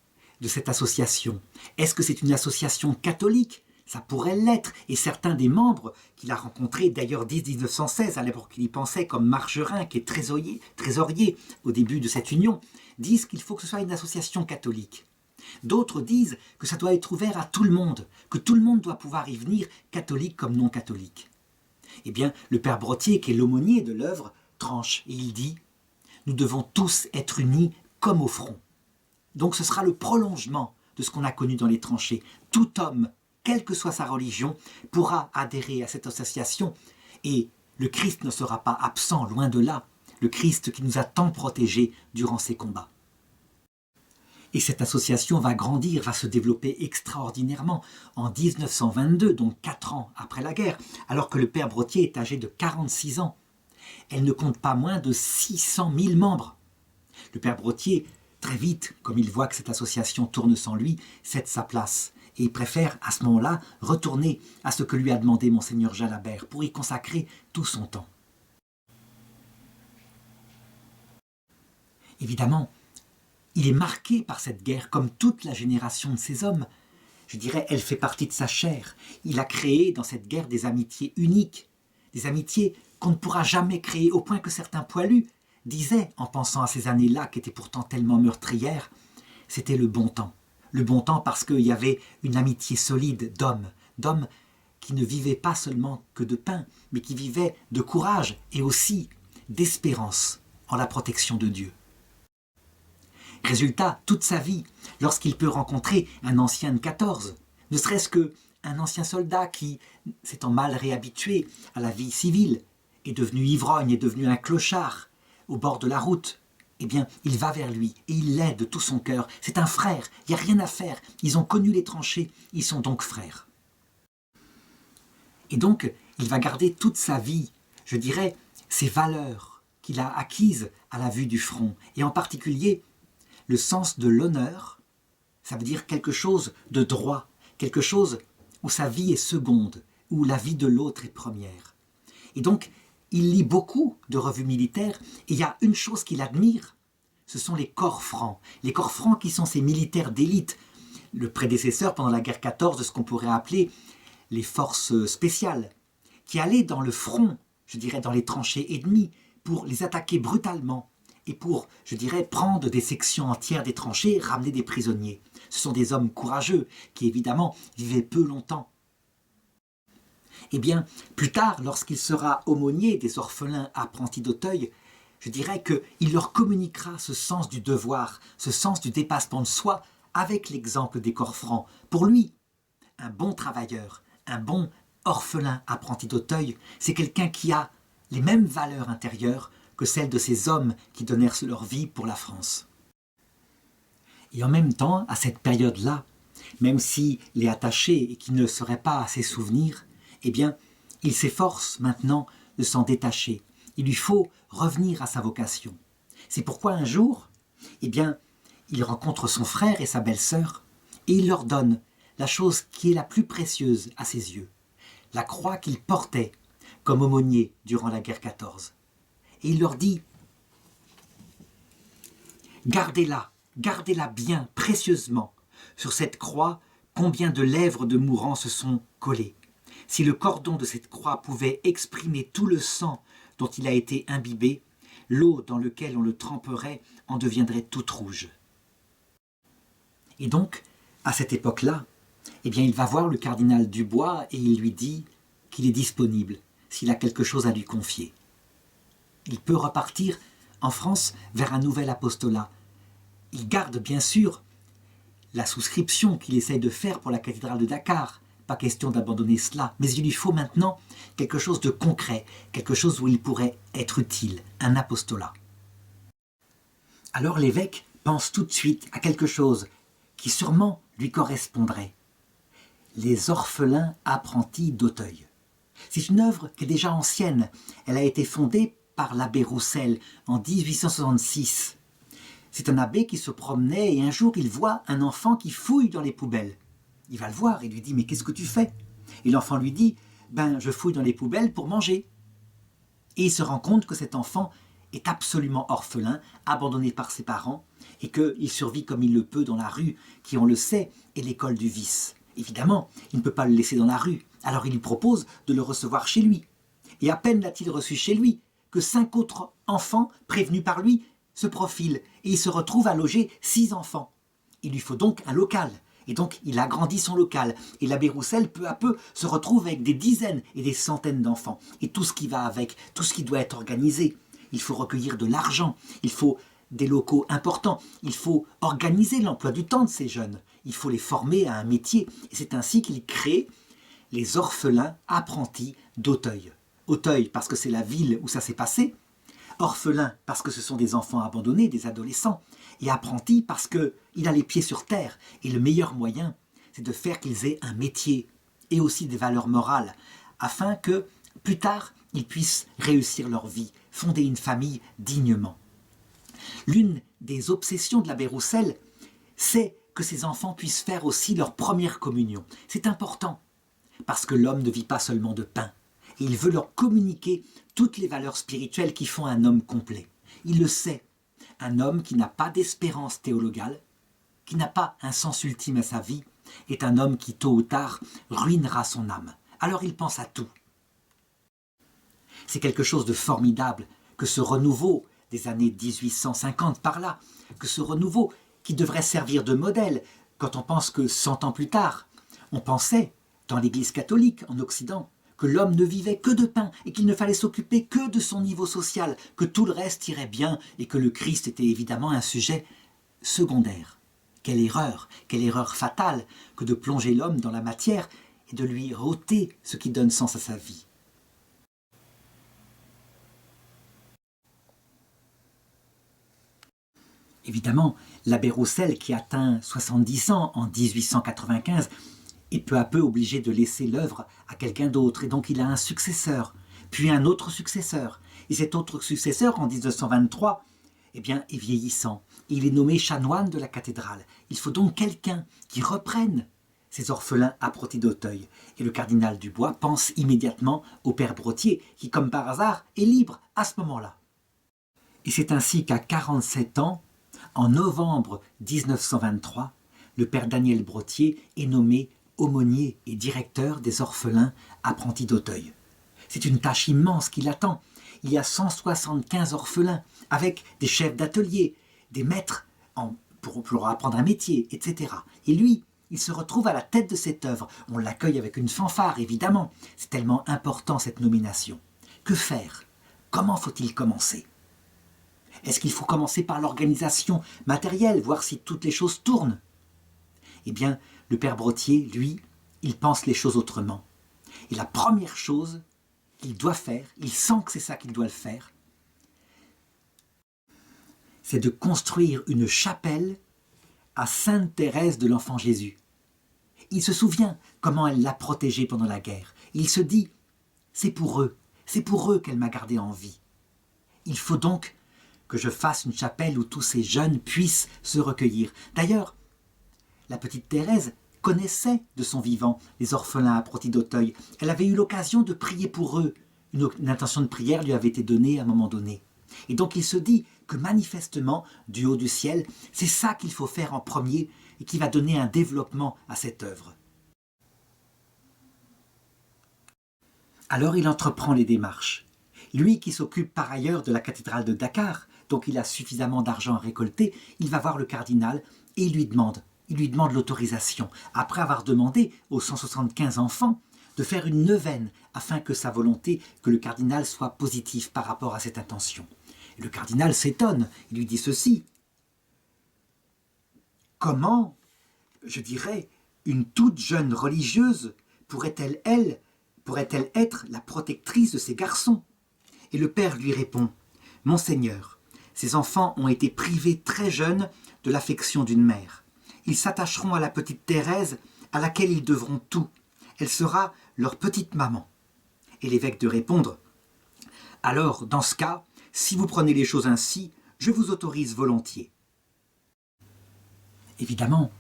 de cette association. Est-ce que c'est une association catholique? Ça pourrait l'être, et certains des membres qu'il a rencontrés, d'ailleurs disent 1916, à l'époque qu'il y pensait, comme Margerin, qui est trésorier au début de cette union, disent qu'il faut que ce soit une association catholique. D'autres disent que ça doit être ouvert à tout le monde, que tout le monde doit pouvoir y venir, catholique comme non catholique. Eh bien, le père Brottier, qui est l'aumônier de l'œuvre, tranche, et il dit « Nous devons tous être unis comme au front ». Donc ce sera le prolongement de ce qu'on a connu dans les tranchées. Tout homme, quelle que soit sa religion, pourra adhérer à cette association et le Christ ne sera pas absent, loin de là. Le Christ qui nous a tant protégés durant ces combats. Et cette association va grandir, va se développer extraordinairement en 1922, donc 4 ans après la guerre, alors que le père Brottier est âgé de 46 ans. Elle ne compte pas moins de 600 000 membres. Le père Brottier, très vite, comme il voit que cette association tourne sans lui, cède sa place. Et il préfère, à ce moment-là, retourner à ce que lui a demandé Monseigneur Jalabert pour y consacrer tout son temps. Évidemment, il est marqué par cette guerre, comme toute la génération de ces hommes. Je dirais, elle fait partie de sa chair. Il a créé dans cette guerre des amitiés uniques, des amitiés qu'on ne pourra jamais créer, au point que certains poilus disaient, en pensant à ces années-là qui étaient pourtant tellement meurtrières, c'était le bon temps. Le bon temps parce qu'il y avait une amitié solide d'hommes qui ne vivaient pas seulement que de pain, mais qui vivaient de courage et aussi d'espérance en la protection de Dieu. Résultat, toute sa vie, lorsqu'il peut rencontrer un ancien de 14, ne serait-ce qu'un ancien soldat qui, s'étant mal réhabitué à la vie civile, est devenu ivrogne, est devenu un clochard au bord de la route, eh bien, il va vers lui et il l'aide de tout son cœur. C'est un frère, il n'y a rien à faire. Ils ont connu les tranchées, ils sont donc frères. Et donc, il va garder toute sa vie, je dirais, ces valeurs qu'il a acquises à la vue du front, et en particulier le sens de l'honneur. Ça veut dire quelque chose de droit, quelque chose où sa vie est seconde, où la vie de l'autre est première. Et donc, il lit beaucoup de revues militaires, et il y a une chose qu'il admire, ce sont les corps francs. Les corps francs qui sont ces militaires d'élite, le prédécesseur pendant la guerre 14 de ce qu'on pourrait appeler les forces spéciales, qui allaient dans le front, je dirais dans les tranchées ennemies, pour les attaquer brutalement, et pour, je dirais, prendre des sections entières des tranchées, ramener des prisonniers. Ce sont des hommes courageux, qui évidemment vivaient peu longtemps. Eh bien, plus tard, lorsqu'il sera aumônier des orphelins apprentis d'Auteuil, je dirais qu'il leur communiquera ce sens du devoir, ce sens du dépassement de soi, avec l'exemple des corps francs. Pour lui, un bon travailleur, un bon orphelin apprenti d'Auteuil, c'est quelqu'un qui a les mêmes valeurs intérieures que celles de ces hommes qui donnèrent leur vie pour la France. Et en même temps, à cette période-là, même s'il est attaché et qu'il ne serait pas à ses souvenirs, eh bien, il s'efforce maintenant de s'en détacher. Il lui faut revenir à sa vocation. C'est pourquoi un jour, eh bien, il rencontre son frère et sa belle-sœur et il leur donne la chose qui est la plus précieuse à ses yeux, la croix qu'il portait comme aumônier durant la guerre 14. Et il leur dit « Gardez-la, gardez-la bien, précieusement. Sur cette croix, combien de lèvres de mourants se sont collées. Si le cordon de cette croix pouvait exprimer tout le sang dont il a été imbibé, l'eau dans laquelle on le tremperait en deviendrait toute rouge. » Et donc, à cette époque-là, eh bien, il va voir le cardinal Dubois et il lui dit qu'il est disponible s'il a quelque chose à lui confier. Il peut repartir en France vers un nouvel apostolat. Il garde bien sûr la souscription qu'il essaye de faire pour la cathédrale de Dakar. Pas question d'abandonner cela, mais il lui faut maintenant quelque chose de concret, quelque chose où il pourrait être utile, un apostolat. Alors l'évêque pense tout de suite à quelque chose qui sûrement lui correspondrait. Les orphelins apprentis d'Auteuil. C'est une œuvre qui est déjà ancienne. Elle a été fondée par l'abbé Roussel en 1866. C'est un abbé qui se promenait et un jour il voit un enfant qui fouille dans les poubelles. Il va le voir et lui dit « Mais qu'est-ce que tu fais ?» Et l'enfant lui dit « Ben, je fouille dans les poubelles pour manger. » Et il se rend compte que cet enfant est absolument orphelin, abandonné par ses parents, et qu'il survit comme il le peut dans la rue, qui, on le sait, est l'école du vice. Évidemment, il ne peut pas le laisser dans la rue, alors il lui propose de le recevoir chez lui. Et à peine l'a-t-il reçu chez lui, que 5 autres enfants, prévenus par lui, se profilent, et il se retrouve à loger 6 enfants. Il lui faut donc un local. Et donc, il agrandit son local. Et l'abbé Roussel, peu à peu, se retrouve avec des dizaines et des centaines d'enfants. Et tout ce qui va avec, tout ce qui doit être organisé. Il faut recueillir de l'argent. Il faut des locaux importants. Il faut organiser l'emploi du temps de ces jeunes. Il faut les former à un métier. Et c'est ainsi qu'il crée les orphelins apprentis d'Auteuil. Auteuil parce que c'est la ville où ça s'est passé. Orphelins parce que ce sont des enfants abandonnés, des adolescents. Et apprentis parce qu'il a les pieds sur terre. Et le meilleur moyen, c'est de faire qu'ils aient un métier et aussi des valeurs morales, afin que, plus tard, ils puissent réussir leur vie, fonder une famille dignement. L'une des obsessions de l'abbé Roussel, c'est que ces enfants puissent faire aussi leur première communion. C'est important, parce que l'homme ne vit pas seulement de pain. Et il veut leur communiquer toutes les valeurs spirituelles qui font un homme complet. Il le sait. Un homme qui n'a pas d'espérance théologale, qui n'a pas un sens ultime à sa vie, est un homme qui, tôt ou tard, ruinera son âme. Alors il pense à tout. C'est quelque chose de formidable que ce renouveau des années 1850 par là, que ce renouveau qui devrait servir de modèle quand on pense que 100 ans plus tard, on pensait, dans l'Église catholique en Occident, que l'homme ne vivait que de pain et qu'il ne fallait s'occuper que de son niveau social, que tout le reste irait bien et que le Christ était évidemment un sujet secondaire. Quelle erreur fatale que de plonger l'homme dans la matière et de lui ôter ce qui donne sens à sa vie. Évidemment, l'abbé Roussel, qui atteint 70 ans en 1895, est peu à peu obligé de laisser l'œuvre à quelqu'un d'autre, et donc il a un successeur, puis un autre successeur. Et cet autre successeur, en 1923, eh bien, est vieillissant. Il est nommé chanoine de la cathédrale. Il faut donc quelqu'un qui reprenne ces orphelins apprentis d'Auteuil. Et le cardinal Dubois pense immédiatement au père Brottier, qui, comme par hasard, est libre à ce moment-là. Et c'est ainsi qu'à 47 ans, en novembre 1923, le père Daniel Brottier est nommé aumônier et directeur des orphelins apprentis d'Auteuil. C'est une tâche immense qui l'attend. Il y a 175 orphelins, avec des chefs d'atelier, des maîtres pour leur apprendre un métier, etc. Et lui, il se retrouve à la tête de cette œuvre. On l'accueille avec une fanfare, évidemment. C'est tellement important, cette nomination. Que faire? Comment faut-il commencer? Est-ce qu'il faut commencer par l'organisation matérielle, voir si toutes les choses tournent? Eh bien, le père Brottier, lui, il pense les choses autrement. Et la première chose qu'il doit faire, il sent que c'est ça qu'il doit le faire, c'est de construire une chapelle à Sainte Thérèse de l'Enfant Jésus. Il se souvient comment elle l'a protégée pendant la guerre. Il se dit, c'est pour eux qu'elle m'a gardé en vie. Il faut donc que je fasse une chapelle où tous ces jeunes puissent se recueillir. D'ailleurs, la petite Thérèse connaissait de son vivant les orphelins apprentis d'Auteuil. Elle avait eu l'occasion de prier pour eux. Une intention de prière lui avait été donnée à un moment donné. Et donc il se dit que manifestement, du haut du ciel, c'est ça qu'il faut faire en premier et qui va donner un développement à cette œuvre. Alors il entreprend les démarches. Lui qui s'occupe par ailleurs de la cathédrale de Dakar, donc il a suffisamment d'argent à récolter, il va voir le cardinal et il lui demande l'autorisation, après avoir demandé aux 175 enfants de faire une neuvaine afin que sa volonté, que le cardinal soit positif par rapport à cette intention. Et le cardinal s'étonne, il lui dit ceci. Comment, je dirais, une toute jeune religieuse pourrait-elle être la protectrice de ces garçons? Et le père lui répond, Monseigneur, ces enfants ont été privés très jeunes de l'affection d'une mère. Ils s'attacheront à la petite Thérèse à laquelle ils devront tout. Elle sera leur petite maman. Et l'évêque de répondre, alors, dans ce cas, si vous prenez les choses ainsi, je vous autorise volontiers. Évidemment,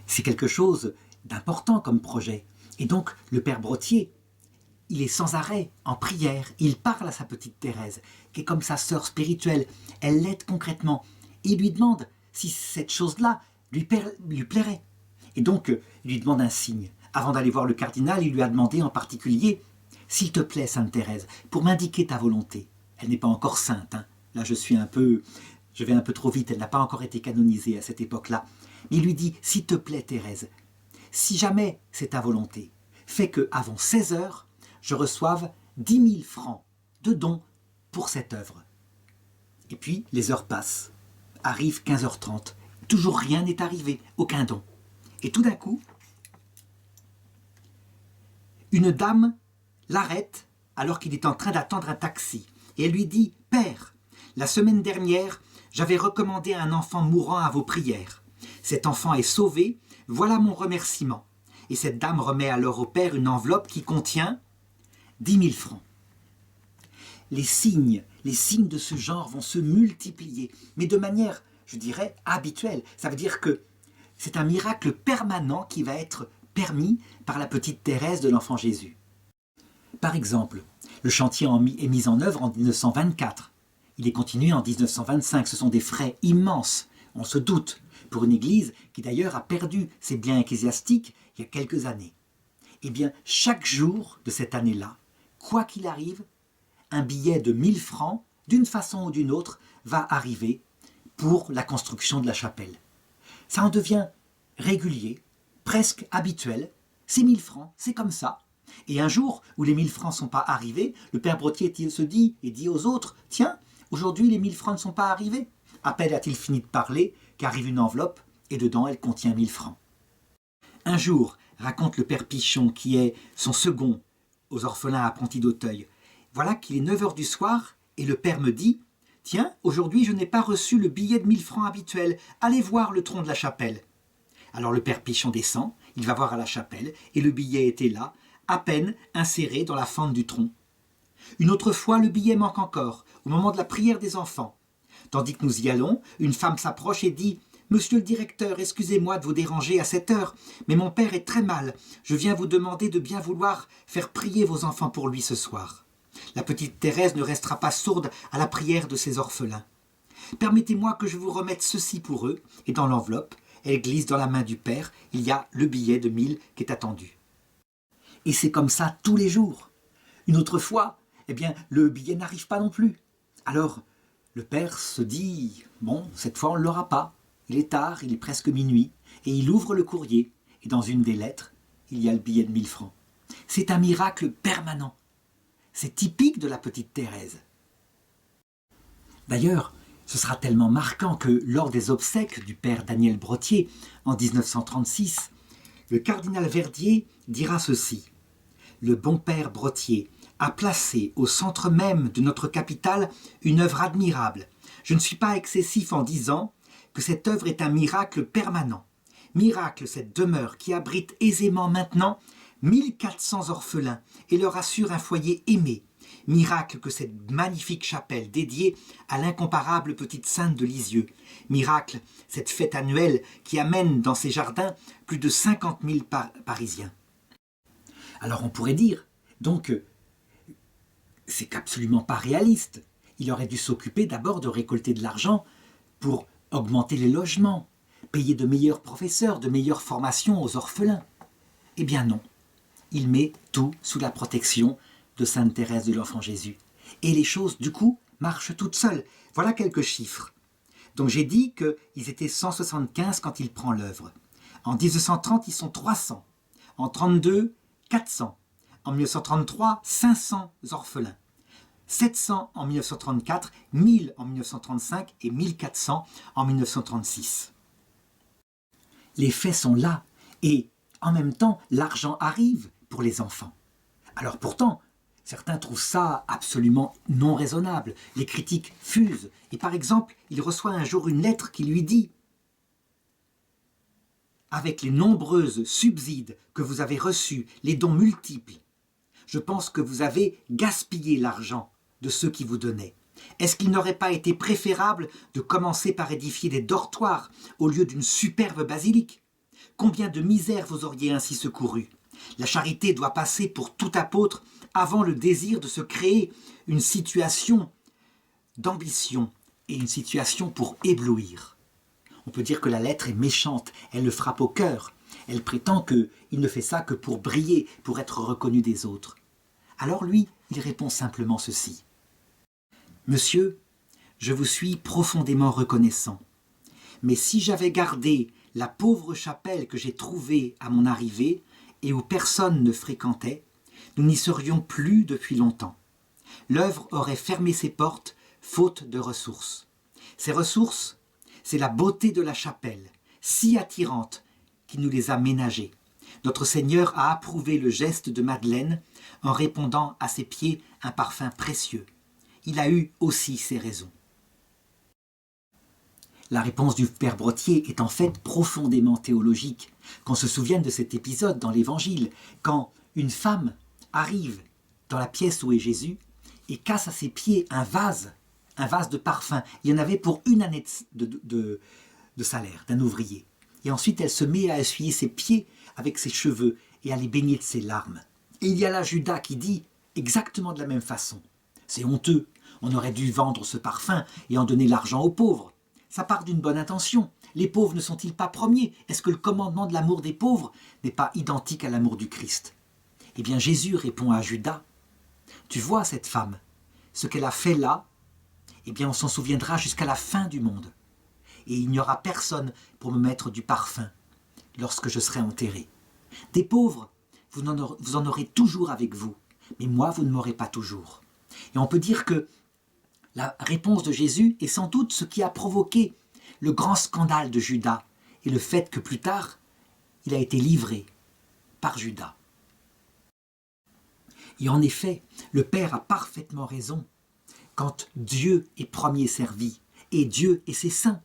c'est quelque chose d'important comme projet. Et donc, le père Brottier, il est sans arrêt en prière. Il parle à sa petite Thérèse, qui est comme sa sœur spirituelle. Elle l'aide concrètement. Et il lui demande si cette chose-là lui plairait. Et donc, il lui demande un signe. Avant d'aller voir le cardinal, il lui a demandé en particulier « S'il te plaît, Sainte Thérèse, pour m'indiquer ta volonté. » Elle n'est pas encore sainte. Hein. Là, je vais un peu trop vite. Elle n'a pas encore été canonisée à cette époque-là. Mais il lui dit « S'il te plaît, Thérèse, si jamais c'est ta volonté, fais qu'avant 16 heures, je reçoive 10 000 francs de dons pour cette œuvre. » Et puis, les heures passent. Arrive 15h30. Toujours rien n'est arrivé, aucun don. Et tout d'un coup, une dame l'arrête alors qu'il est en train d'attendre un taxi. Et elle lui dit « Père, la semaine dernière, j'avais recommandé un enfant mourant à vos prières. Cet enfant est sauvé, voilà mon remerciement. » Et cette dame remet alors au père une enveloppe qui contient 10 000 francs. Les signes de ce genre vont se multiplier, mais de manière, je dirais, habituelle. Ça veut dire que c'est un miracle permanent qui va être permis par la petite Thérèse de l'Enfant Jésus. Par exemple, le chantier est mis en œuvre en 1924. Il est continué en 1925. Ce sont des frais immenses, on se doute, pour une église qui d'ailleurs a perdu ses biens ecclésiastiques il y a quelques années. Eh bien, chaque jour de cette année-là, quoi qu'il arrive, un billet de 1000 francs, d'une façon ou d'une autre, va arriver pour la construction de la chapelle. Ça en devient régulier, presque habituel. C'est 1000 francs, c'est comme ça. Et un jour où les 1000 francs ne sont pas arrivés, le père Brottier se dit et dit aux autres, « Tiens, aujourd'hui les 1000 francs ne sont pas arrivés. » À peine a-t-il fini de parler qu'arrive une enveloppe et dedans elle contient 1000 francs. Un jour, raconte le père Pichon, qui est son second aux orphelins apprentis d'Auteuil, voilà qu'il est 9 heures du soir et le père me dit « Tiens, aujourd'hui je n'ai pas reçu le billet de 1000 francs habituel, allez voir le tronc de la chapelle. » Alors le père Pichon descend, il va voir à la chapelle et le billet était là, à peine inséré dans la fente du tronc. Une autre fois, le billet manque encore, au moment de la prière des enfants. Tandis que nous y allons, une femme s'approche et dit « Monsieur le directeur, excusez-moi de vous déranger à cette heure, mais mon père est très mal. Je viens vous demander de bien vouloir faire prier vos enfants pour lui ce soir. » La petite Thérèse ne restera pas sourde à la prière de ses orphelins. « Permettez-moi que je vous remette ceci pour eux. » Et dans l'enveloppe, elle glisse dans la main du père, il y a le billet de 1000 qui est attendu. Et c'est comme ça tous les jours. Une autre fois, le billet n'arrive pas non plus. Alors, le père se dit « Bon, cette fois on ne l'aura pas. Il est tard, il est presque minuit. » Et il ouvre le courrier. Et dans une des lettres, il y a le billet de 1000 francs. C'est un miracle permanent. C'est typique de la petite Thérèse. D'ailleurs, ce sera tellement marquant que lors des obsèques du père Daniel Brottier en 1936, le cardinal Verdier dira ceci. « Le bon père Brottier a placé au centre même de notre capitale une œuvre admirable. Je ne suis pas excessif en disant que cette œuvre est un miracle permanent. Miracle cette demeure qui abrite aisément maintenant 1400 orphelins et leur assure un foyer aimé. Miracle que cette magnifique chapelle dédiée à l'incomparable petite sainte de Lisieux. Miracle cette fête annuelle qui amène dans ses jardins plus de 50 000 Parisiens. » Alors on pourrait dire, donc, c'est absolument pas réaliste. Il aurait dû s'occuper d'abord de récolter de l'argent pour augmenter les logements, payer de meilleurs professeurs, de meilleures formations aux orphelins. Eh bien non, il met tout sous la protection de Sainte Thérèse de l'Enfant Jésus. Et les choses, du coup, marchent toutes seules. Voilà quelques chiffres. Donc j'ai dit qu'ils étaient 175 quand il prend l'œuvre. En 1930, ils sont 300. En 1932, 400. En 1933, 500 orphelins. 700 en 1934, 1000 en 1935 et 1400 en 1936. Les faits sont là et en même temps, l'argent arrive pour les enfants. Alors pourtant, certains trouvent ça absolument non raisonnable. Les critiques fusent. Et par exemple, il reçoit un jour une lettre qui lui dit « Avec les nombreuses subsides que vous avez reçus, les dons multiples, je pense que vous avez gaspillé l'argent de ceux qui vous donnaient. Est-ce qu'il n'aurait pas été préférable de commencer par édifier des dortoirs au lieu d'une superbe basilique ? Combien de misères vous auriez ainsi secouru ? La charité doit passer pour tout apôtre avant le désir de se créer une situation d'ambition et une situation pour éblouir. » On peut dire que la lettre est méchante, elle le frappe au cœur. Elle prétend qu'il ne fait ça que pour briller, pour être reconnu des autres. Alors lui, il répond simplement ceci. « Monsieur, je vous suis profondément reconnaissant. Mais si j'avais gardé la pauvre chapelle que j'ai trouvée à mon arrivée et où personne ne fréquentait, nous n'y serions plus depuis longtemps. L'œuvre aurait fermé ses portes, faute de ressources. Ces ressources, c'est la beauté de la chapelle, si attirante qui nous les a ménagées. Notre Seigneur a approuvé le geste de Madeleine en répandant à ses pieds un parfum précieux. Il a eu aussi ses raisons. » La réponse du père Brottier est en fait profondément théologique. Qu'on se souvienne de cet épisode dans l'Évangile, quand une femme arrive dans la pièce où est Jésus et casse à ses pieds un vase de parfum. Il y en avait pour une année de salaire d'un ouvrier. Et ensuite, elle se met à essuyer ses pieds avec ses cheveux et à les baigner de ses larmes. Et il y a là Judas qui dit exactement de la même façon. C'est honteux, on aurait dû vendre ce parfum et en donner l'argent aux pauvres. Ça part d'une bonne intention. Les pauvres ne sont-ils pas premiers ? Est-ce que le commandement de l'amour des pauvres n'est pas identique à l'amour du Christ ? Eh bien Jésus répond à Judas, tu vois cette femme, ce qu'elle a fait là, eh bien on s'en souviendra jusqu'à la fin du monde. Et il n'y aura personne pour me mettre du parfum lorsque je serai enterré. Des pauvres, vous en aurez toujours avec vous, mais moi, vous ne m'aurez pas toujours. Et on peut dire que la réponse de Jésus est sans doute ce qui a provoqué le grand scandale de Judas et le fait que plus tard, il a été livré par Judas. Et en effet, le Père a parfaitement raison. Quand Dieu est premier servi, et Dieu et ses saints,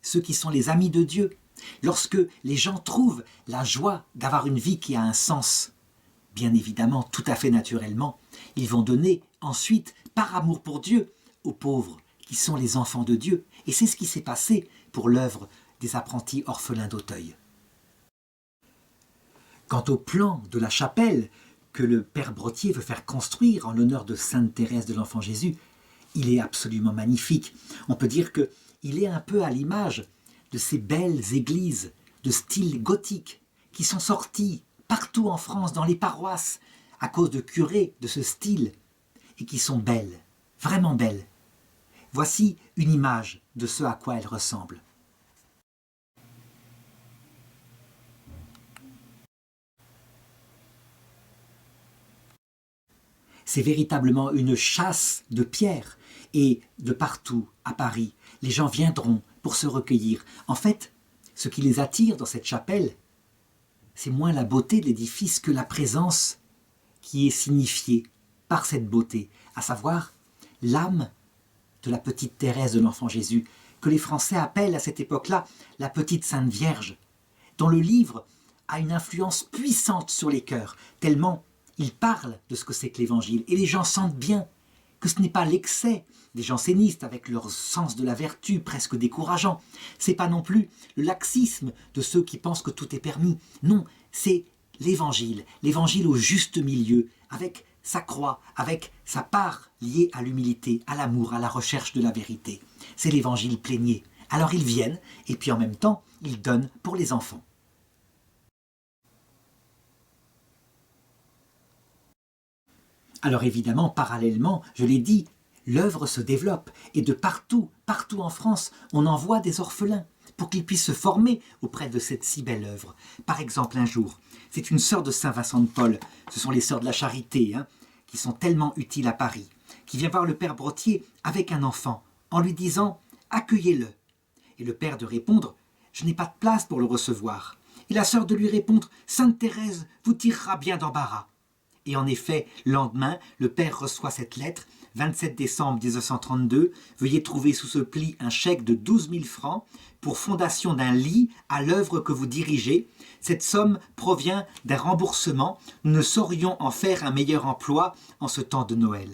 ceux qui sont les amis de Dieu, lorsque les gens trouvent la joie d'avoir une vie qui a un sens, bien évidemment, tout à fait naturellement, ils vont donner ensuite, par amour pour Dieu, aux pauvres, qui sont les enfants de Dieu. Et c'est ce qui s'est passé pour l'œuvre des apprentis orphelins d'Auteuil. Quant au plan de la chapelle que le Père Brottier veut faire construire en l'honneur de Sainte Thérèse de l'Enfant Jésus, il est absolument magnifique. On peut dire qu'il est un peu à l'image de ces belles églises de style gothique qui sont sorties partout en France, dans les paroisses, à cause de curés de ce style, et qui sont belles, vraiment belles. Voici une image de ce à quoi elles ressemblent. C'est véritablement une chasse de pierres, et de partout, à Paris, les gens viendront pour se recueillir. En fait, ce qui les attire dans cette chapelle, c'est moins la beauté de l'édifice que la présence qui est signifiée par cette beauté, à savoir l'âme de la petite Thérèse de l'Enfant Jésus, que les Français appellent à cette époque-là la petite Sainte Vierge, dont le livre a une influence puissante sur les cœurs, tellement il parle de ce que c'est que l'Évangile. Et les gens sentent bien que ce n'est pas l'excès des jansénistes avec leur sens de la vertu presque décourageant. C'est pas non plus le laxisme de ceux qui pensent que tout est permis. Non, c'est l'Évangile, l'Évangile au juste milieu, avec sa croix, avec sa part liée à l'humilité, à l'amour, à la recherche de la vérité. C'est l'Évangile plénier. Alors ils viennent, et puis en même temps, ils donnent pour les enfants. Alors évidemment, parallèlement, je l'ai dit, l'œuvre se développe, et de partout, partout en France, on envoie des orphelins pour qu'ils puissent se former auprès de cette si belle œuvre. Par exemple, un jour, c'est une sœur de Saint-Vincent de Paul, ce sont les sœurs de la Charité, qui sont tellement utiles à Paris, qui vient voir le Père Brottier avec un enfant, en lui disant « Accueillez-le ». Et le Père de répondre « Je n'ai pas de place pour le recevoir ». Et la sœur de lui répondre « Sainte Thérèse vous tirera bien d'embarras ». Et en effet, le lendemain, le Père reçoit cette lettre, 27 décembre 1932, veuillez trouver sous ce pli un chèque de 12 000 francs pour fondation d'un lit à l'œuvre que vous dirigez. Cette somme provient d'un remboursement. Nous ne saurions en faire un meilleur emploi en ce temps de Noël.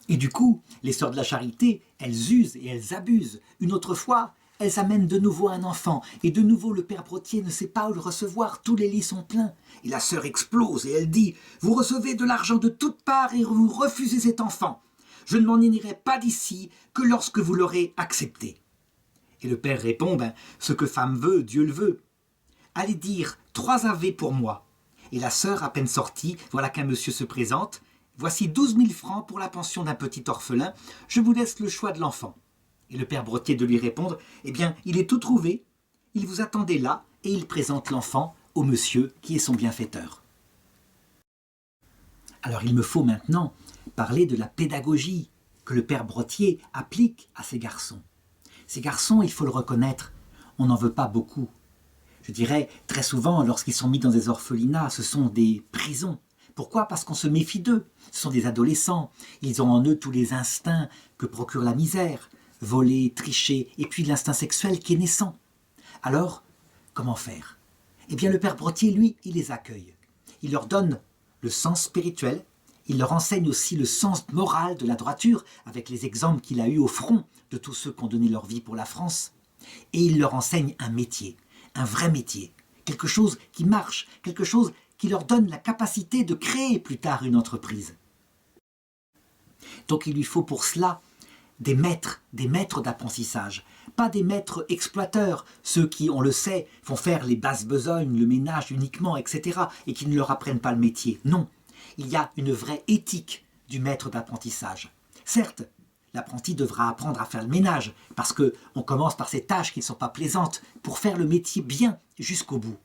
Et du coup, les sœurs de la Charité, elles usent et elles abusent. Une autre fois, elles amènent de nouveau un enfant, et de nouveau le Père Brottier ne sait pas où le recevoir, tous les lits sont pleins. Et la sœur explose et elle dit « Vous recevez de l'argent de toutes parts et vous refusez cet enfant. Je ne m'en irai pas d'ici que lorsque vous l'aurez accepté. » Et le Père répond « Ce que femme veut, Dieu le veut. Allez dire 3 ave pour moi. » Et la sœur, à peine sortie, voilà qu'un monsieur se présente. « Voici 12 000 francs pour la pension d'un petit orphelin. Je vous laisse le choix de l'enfant. » Et le Père Brottier de lui répondre « Eh bien, il est tout trouvé, il vous attendait là, et il présente l'enfant au monsieur qui est son bienfaiteur. » Alors il me faut maintenant parler de la pédagogie que le Père Brottier applique à ces garçons. Ces garçons, il faut le reconnaître, on n'en veut pas beaucoup. Je dirais, très souvent, lorsqu'ils sont mis dans des orphelinats, ce sont des prisons. Pourquoi ? Parce qu'on se méfie d'eux. Ce sont des adolescents, ils ont en eux tous les instincts que procure la misère. Voler, tricher, et puis l'instinct sexuel qui est naissant. Alors, comment faire ? Eh bien, le Père Brottier, lui, il les accueille. Il leur donne le sens spirituel, il leur enseigne aussi le sens moral de la droiture, avec les exemples qu'il a eus au front de tous ceux qui ont donné leur vie pour la France, et il leur enseigne un métier, un vrai métier, quelque chose qui marche, quelque chose qui leur donne la capacité de créer plus tard une entreprise. Donc il lui faut pour cela des maîtres d'apprentissage, pas des maîtres exploiteurs, ceux qui, on le sait, font faire les basses besognes, le ménage uniquement, etc., et qui ne leur apprennent pas le métier. Non, il y a une vraie éthique du maître d'apprentissage. Certes, l'apprenti devra apprendre à faire le ménage, parce qu'on commence par ces tâches qui ne sont pas plaisantes, pour faire le métier bien jusqu'au bout.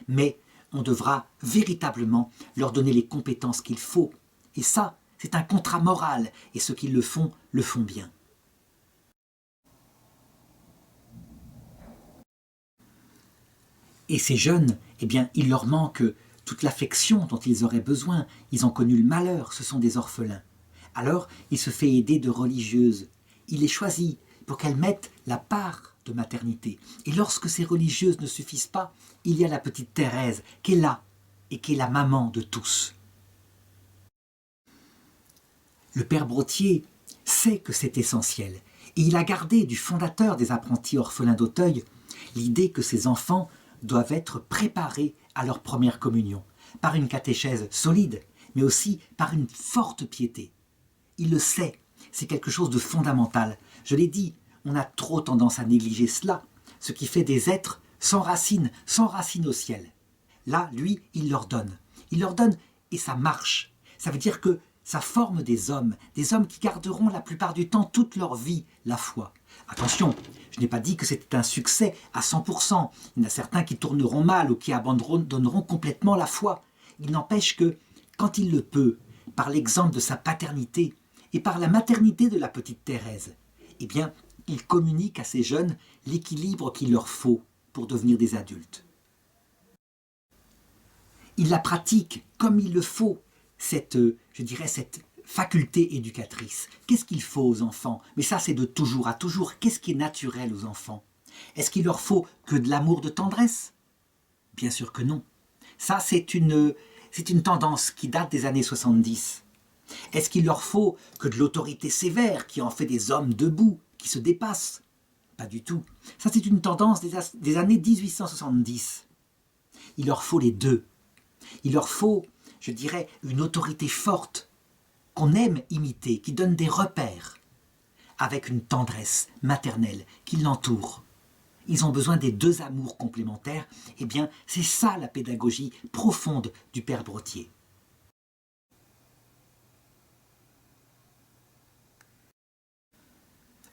Mais on devra véritablement leur donner les compétences qu'il faut. Et ça, c'est un contrat moral, et ceux qui le font bien. Et ces jeunes, eh bien, il leur manque toute l'affection dont ils auraient besoin. Ils ont connu le malheur, ce sont des orphelins. Alors, il se fait aider de religieuses. Il les choisit pour qu'elles mettent la part de maternité. Et lorsque ces religieuses ne suffisent pas, il y a la petite Thérèse qui est là et qui est la maman de tous. Le père Brottier sait que c'est essentiel et il a gardé du fondateur des apprentis orphelins d'Auteuil l'idée que ces enfants doivent être préparés à leur première communion par une catéchèse solide, mais aussi par une forte piété. Il le sait, c'est quelque chose de fondamental. Je l'ai dit, on a trop tendance à négliger cela, ce qui fait des êtres sans racines au ciel. Là, lui, il leur donne et ça marche. Ça veut dire que ça forme des hommes qui garderont la plupart du temps toute leur vie la foi. Attention, je n'ai pas dit que c'était un succès à 100%. Il y en a certains qui tourneront mal ou qui abandonneront complètement la foi. Il n'empêche que, quand il le peut, par l'exemple de sa paternité et par la maternité de la petite Thérèse, eh bien, il communique à ces jeunes l'équilibre qu'il leur faut pour devenir des adultes. Il la pratique comme il le faut, cette faculté éducatrice. Qu'est-ce qu'il faut aux enfants? Mais ça, c'est de toujours à toujours. Qu'est-ce qui est naturel aux enfants? Est-ce qu'il leur faut que de l'amour, de tendresse? Bien sûr que non. Ça, c'est une tendance qui date des années 70. Est-ce qu'il leur faut que de l'autorité sévère qui en fait des hommes debout, qui se dépassent? Pas du tout. Ça, c'est une tendance des années 1870. Il leur faut les deux. Il leur faut, je dirais, une autorité forte, qu'on aime imiter, qui donne des repères, avec une tendresse maternelle qui l'entoure. Ils ont besoin des deux amours complémentaires. Eh bien, c'est ça la pédagogie profonde du père Brottier.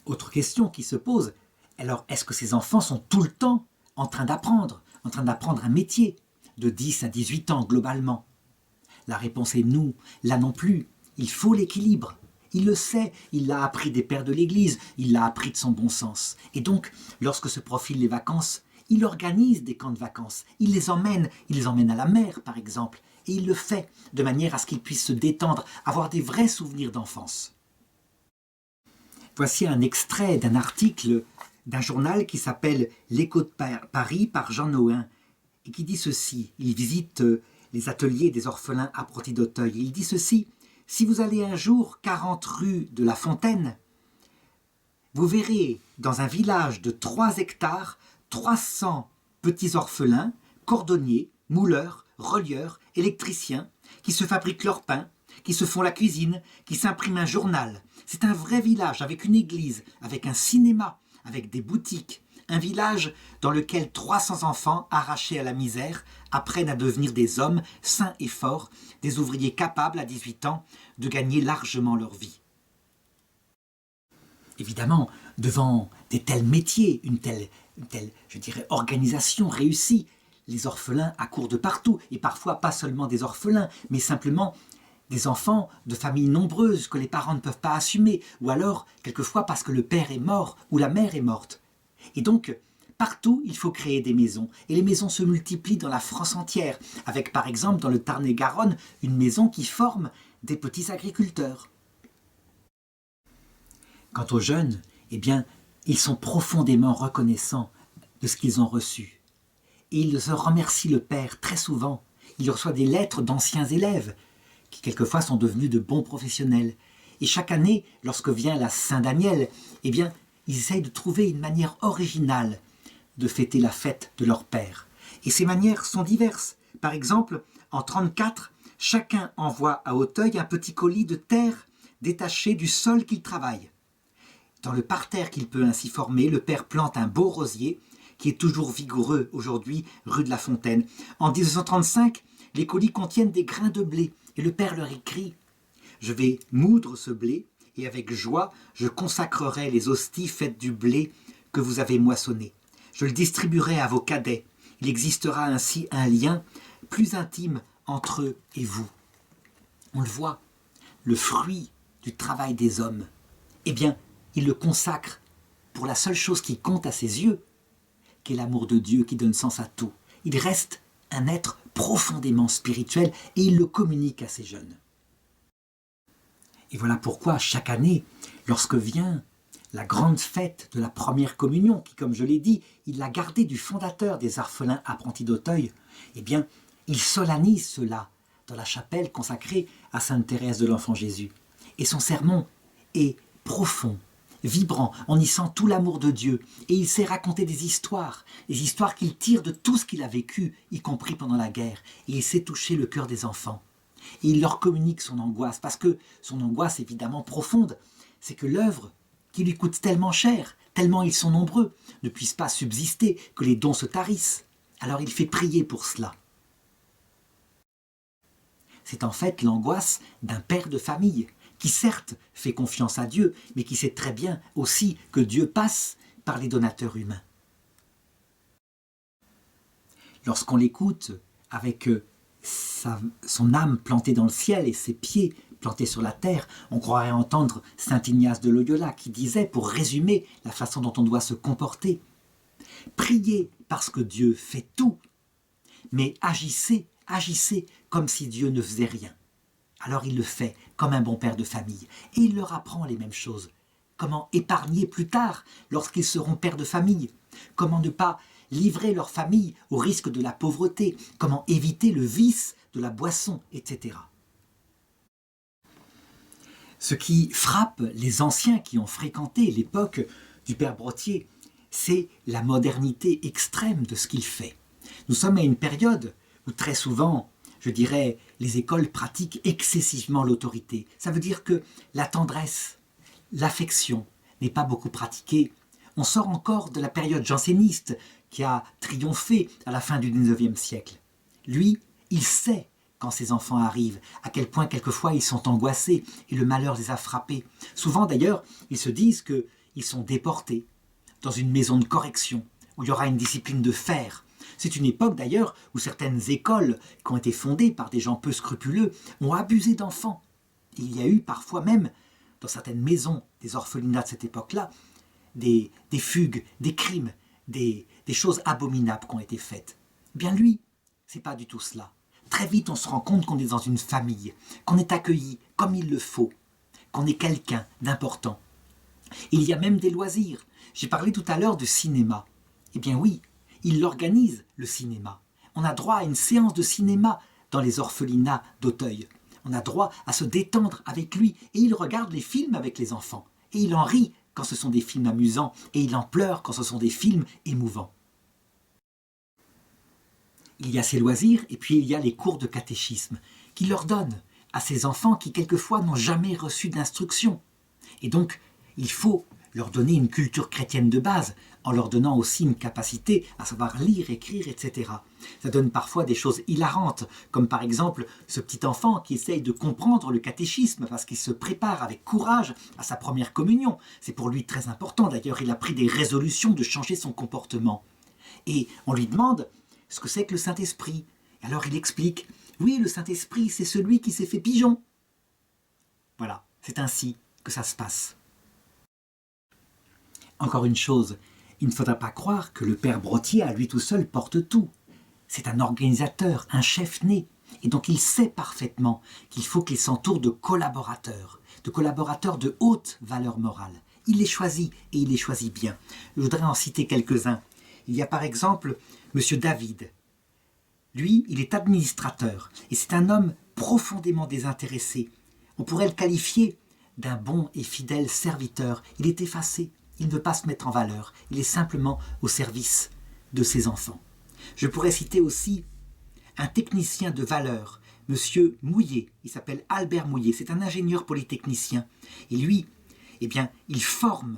Autre question qui se pose, alors est-ce que ces enfants sont tout le temps en train d'apprendre un métier de 10 à 18 ans globalement? La réponse est non, là non plus. Il faut l'équilibre. Il le sait, il l'a appris des pères de l'Église, il l'a appris de son bon sens. Et donc, lorsque se profilent les vacances, il organise des camps de vacances. Il les emmène à la mer par exemple. Et il le fait de manière à ce qu'ils puissent se détendre, avoir des vrais souvenirs d'enfance. Voici un extrait d'un article d'un journal qui s'appelle L'Écho de Paris par Jean Nohain et qui dit ceci. Il visite les ateliers des orphelins apprentis d'Auteuil. Il dit ceci: si vous allez un jour 40 rue de la Fontaine, vous verrez dans un village de 3 hectares 300 petits orphelins, cordonniers, mouleurs, relieurs, électriciens, qui se fabriquent leur pain, qui se font la cuisine, qui s'impriment un journal. C'est un vrai village avec une église, avec un cinéma, avec des boutiques. Un village dans lequel 300 enfants arrachés à la misère apprennent à devenir des hommes sains et forts, des ouvriers capables à 18 ans de gagner largement leur vie. Évidemment, devant des tels métiers, une telle, je dirais, organisation réussie, les orphelins accourent de partout, et parfois pas seulement des orphelins, mais simplement des enfants de familles nombreuses que les parents ne peuvent pas assumer, ou alors, quelquefois, parce que le père est mort ou la mère est morte. Et donc, partout, il faut créer des maisons. Et les maisons se multiplient dans la France entière, avec par exemple, dans le Tarn-et-Garonne, une maison qui forme des petits agriculteurs. Quant aux jeunes, eh bien, ils sont profondément reconnaissants de ce qu'ils ont reçu. Et ils remercient le père très souvent. Il reçoit des lettres d'anciens élèves, qui quelquefois sont devenus de bons professionnels. Et chaque année, lorsque vient la Saint-Daniel, eh bien, ils essayent de trouver une manière originale de fêter la fête de leur père. Et ces manières sont diverses. Par exemple, en 1934, chacun envoie à Auteuil un petit colis de terre détaché du sol qu'il travaille. Dans le parterre qu'il peut ainsi former, le père plante un beau rosier qui est toujours vigoureux aujourd'hui, rue de la Fontaine. En 1935, les colis contiennent des grains de blé et le père leur écrit « Je vais moudre ce blé et avec joie, je consacrerai les hosties faites du blé que vous avez moissonné. Je le distribuerai à vos cadets. Il existera ainsi un lien plus intime entre eux et vous. On le voit, le fruit du travail des hommes, eh bien, il le consacre pour la seule chose qui compte à ses yeux, qui est l'amour de Dieu qui donne sens à tout. Il reste un être profondément spirituel et il le communique à ses jeunes. Et voilà pourquoi chaque année, lorsque vient la grande fête de la première communion, qui, comme je l'ai dit, il l'a gardée du fondateur des orphelins apprentis d'Auteuil, eh bien, il solennise cela dans la chapelle consacrée à Sainte Thérèse de l'Enfant Jésus. Et son sermon est profond, vibrant, on y sent tout l'amour de Dieu, et il sait raconter des histoires qu'il tire de tout ce qu'il a vécu, y compris pendant la guerre, et il sait toucher le cœur des enfants. Et il leur communique son angoisse, parce que son angoisse évidemment profonde, c'est que l'œuvre qui lui coûte tellement cher, tellement ils sont nombreux, ne puisse pas subsister, que les dons se tarissent. Alors il fait prier pour cela. C'est en fait l'angoisse d'un père de famille, qui certes fait confiance à Dieu, mais qui sait très bien aussi que Dieu passe par les donateurs humains. Lorsqu'on l'écoute avec son âme plantée dans le ciel et ses pieds plantés sur la terre, on croirait entendre saint Ignace de Loyola qui disait, pour résumer la façon dont on doit se comporter, « Priez parce que Dieu fait tout, mais agissez comme si Dieu ne faisait rien. » Alors il le fait comme un bon père de famille et il leur apprend les mêmes choses. Comment épargner plus tard lorsqu'ils seront pères de famille, comment ne pas livrer leur famille au risque de la pauvreté, comment éviter le vice de la boisson, etc. Ce qui frappe les anciens qui ont fréquenté l'époque du père Brottier, c'est la modernité extrême de ce qu'il fait. Nous sommes à une période où très souvent, je dirais, les écoles pratiquent excessivement l'autorité. Ça veut dire que la tendresse, l'affection n'est pas beaucoup pratiquée. On sort encore de la période janséniste qui a triomphé à la fin du XIXe siècle. Lui, il sait, quand ses enfants arrivent, à quel point quelquefois ils sont angoissés et le malheur les a frappés. Souvent d'ailleurs, ils se disent qu'ils sont déportés dans une maison de correction où il y aura une discipline de fer. C'est une époque d'ailleurs où certaines écoles qui ont été fondées par des gens peu scrupuleux ont abusé d'enfants. Il y a eu parfois même, dans certaines maisons des orphelinats de cette époque-là, des fugues, des crimes, des choses abominables qui ont été faites. Bien lui, c'est pas du tout cela. Très vite, on se rend compte qu'on est dans une famille, qu'on est accueilli comme il le faut, qu'on est quelqu'un d'important. Il y a même des loisirs. J'ai parlé tout à l'heure de cinéma. Eh bien oui, il organise le cinéma. On a droit à une séance de cinéma dans les orphelinats d'Auteuil. On a droit à se détendre avec lui et il regarde les films avec les enfants. Et il en rit quand ce sont des films amusants et il en pleure quand ce sont des films émouvants. Il y a ces loisirs et puis il y a les cours de catéchisme qu'il leur donne à ces enfants qui quelquefois n'ont jamais reçu d'instruction. Et donc, il faut leur donner une culture chrétienne de base, en leur donnant aussi une capacité à savoir lire, écrire, etc. Ça donne parfois des choses hilarantes, comme par exemple ce petit enfant qui essaye de comprendre le catéchisme parce qu'il se prépare avec courage à sa première communion. C'est pour lui très important, d'ailleurs il a pris des résolutions de changer son comportement. Et on lui demande ce que c'est que le Saint-Esprit. Et alors il explique, oui, le Saint-Esprit c'est celui qui s'est fait pigeon. Voilà, c'est ainsi que ça se passe. Encore une chose, il ne faudra pas croire que le père Brottier à lui tout seul porte tout. C'est un organisateur, un chef né, et donc il sait parfaitement qu'il faut qu'il s'entoure de collaborateurs de haute valeur morale. Il les choisit, et il les choisit bien. Je voudrais en citer quelques-uns. Il y a par exemple M. David. Lui, il est administrateur, et c'est un homme profondément désintéressé. On pourrait le qualifier d'un bon et fidèle serviteur. Il est effacé. Il ne veut pas se mettre en valeur, il est simplement au service de ses enfants. Je pourrais citer aussi un technicien de valeur, monsieur Mouillet, il s'appelle Albert Mouillet, c'est un ingénieur polytechnicien. Et lui, eh bien, il forme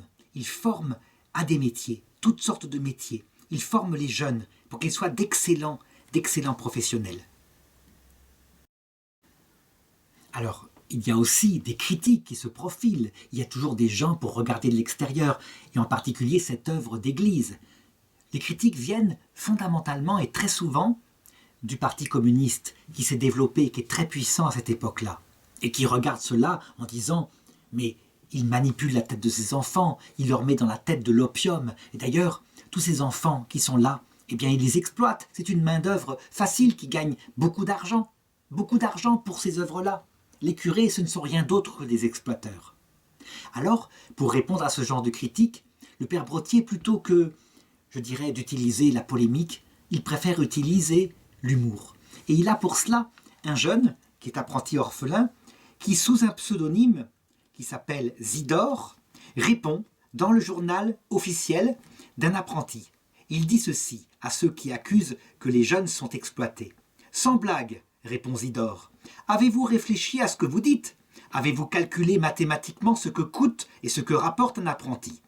à des métiers, toutes sortes de métiers. Il forme les jeunes pour qu'ils soient d'excellents professionnels. Alors, il y a aussi des critiques qui se profilent. Il y a toujours des gens pour regarder de l'extérieur, et en particulier cette œuvre d'église. Les critiques viennent fondamentalement et très souvent du Parti communiste qui s'est développé, qui est très puissant à cette époque-là, et qui regarde cela en disant « mais il manipule la tête de ses enfants, il leur met dans la tête de l'opium, et d'ailleurs, tous ces enfants qui sont là, eh bien il les exploite, c'est une main-d'œuvre facile qui gagne beaucoup d'argent pour ces œuvres-là. Les curés, ce ne sont rien d'autre que des exploiteurs. » Alors, pour répondre à ce genre de critique, le père Brottier, plutôt que, je dirais, d'utiliser la polémique, il préfère utiliser l'humour. Et il a pour cela un jeune, qui est apprenti orphelin, qui, sous un pseudonyme qui s'appelle Zidore, répond dans le journal officiel d'un apprenti. Il dit ceci à ceux qui accusent que les jeunes sont exploités. « Sans blague, répond Zidore, avez-vous réfléchi à ce que vous dites ? Avez-vous calculé mathématiquement ce que coûte et ce que rapporte un apprenti ?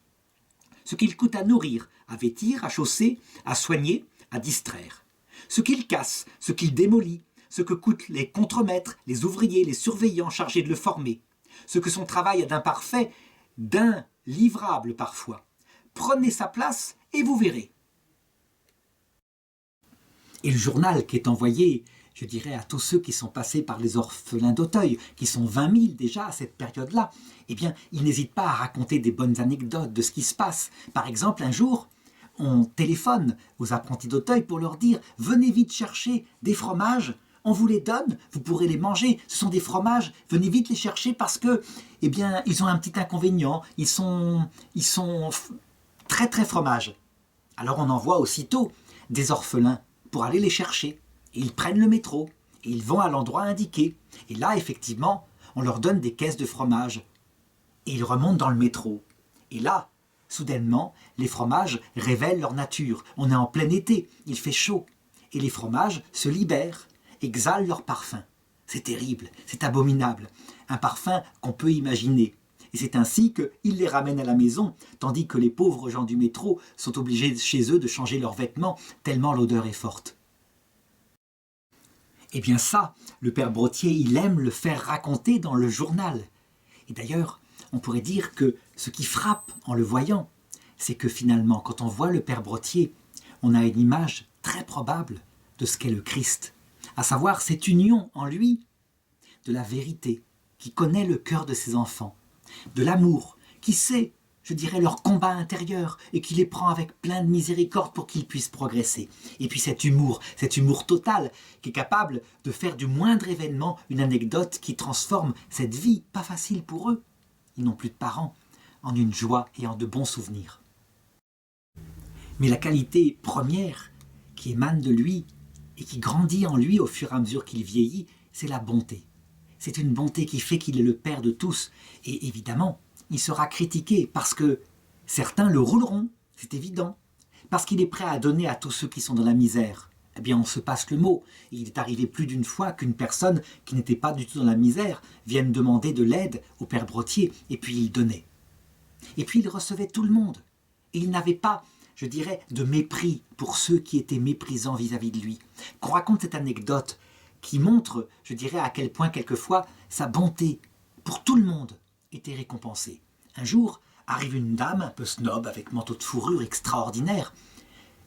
Ce qu'il coûte à nourrir, à vêtir, à chausser, à soigner, à distraire. Ce qu'il casse, ce qu'il démolit, ce que coûtent les contremaîtres, les ouvriers, les surveillants chargés de le former. Ce que son travail a d'imparfait, d'inlivrable parfois. Prenez sa place et vous verrez. » Et le journal qui est envoyé, je dirais, à tous ceux qui sont passés par les orphelins d'Auteuil, qui sont 20 000 déjà à cette période-là, eh bien, ils n'hésitent pas à raconter des bonnes anecdotes de ce qui se passe. Par exemple, un jour, on téléphone aux apprentis d'Auteuil pour leur dire « Venez vite chercher des fromages, on vous les donne, vous pourrez les manger, ce sont des fromages, venez vite les chercher parce que, eh bien, ils ont un petit inconvénient, ils sont très très fromages. » Alors on envoie aussitôt des orphelins pour aller les chercher. Et ils prennent le métro, et ils vont à l'endroit indiqué. Et là, effectivement, on leur donne des caisses de fromage. Et ils remontent dans le métro. Et là, soudainement, les fromages révèlent leur nature. On est en plein été, il fait chaud. Et les fromages se libèrent, exhalent leur parfum. C'est terrible, c'est abominable. Un parfum qu'on peut imaginer. Et c'est ainsi qu'ils les ramènent à la maison, tandis que les pauvres gens du métro sont obligés chez eux de changer leurs vêtements, tellement l'odeur est forte. Eh bien ça, le père Brottier, il aime le faire raconter dans le journal. Et d'ailleurs, on pourrait dire que ce qui frappe en le voyant, c'est que finalement, quand on voit le père Brottier, on a une image très probable de ce qu'est le Christ, à savoir cette union en lui de la vérité, qui connaît le cœur de ses enfants, de l'amour, qui sait, je dirais, leur combat intérieur et qui les prend avec plein de miséricorde pour qu'ils puissent progresser. Et puis cet humour total qui est capable de faire du moindre événement une anecdote qui transforme cette vie, pas facile pour eux, ils n'ont plus de parents, en une joie et en de bons souvenirs. Mais la qualité première qui émane de lui et qui grandit en lui au fur et à mesure qu'il vieillit, c'est la bonté. C'est une bonté qui fait qu'il est le père de tous. Et évidemment, il sera critiqué parce que certains le rouleront, c'est évident. Parce qu'il est prêt à donner à tous ceux qui sont dans la misère. Eh bien, on se passe le mot. Et il est arrivé plus d'une fois qu'une personne qui n'était pas du tout dans la misère vienne demander de l'aide au père Brottier, et puis il donnait. Et puis il recevait tout le monde. Et il n'avait pas, je dirais, de mépris pour ceux qui étaient méprisants vis-à-vis de lui. Qu'on raconte cette anecdote qui montre, je dirais, à quel point quelquefois sa bonté pour tout le monde était récompensée. Un jour, arrive une dame un peu snob avec manteau de fourrure extraordinaire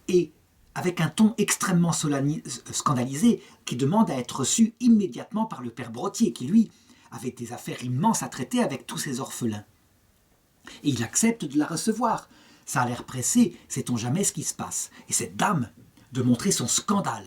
et avec un ton extrêmement scandalisé qui demande à être reçue immédiatement par le père Brottier qui, lui, avait des affaires immenses à traiter avec tous ses orphelins. Et il accepte de la recevoir. Ça a l'air pressé, sait-on jamais ce qui se passe. Et cette dame, de montrer son scandale,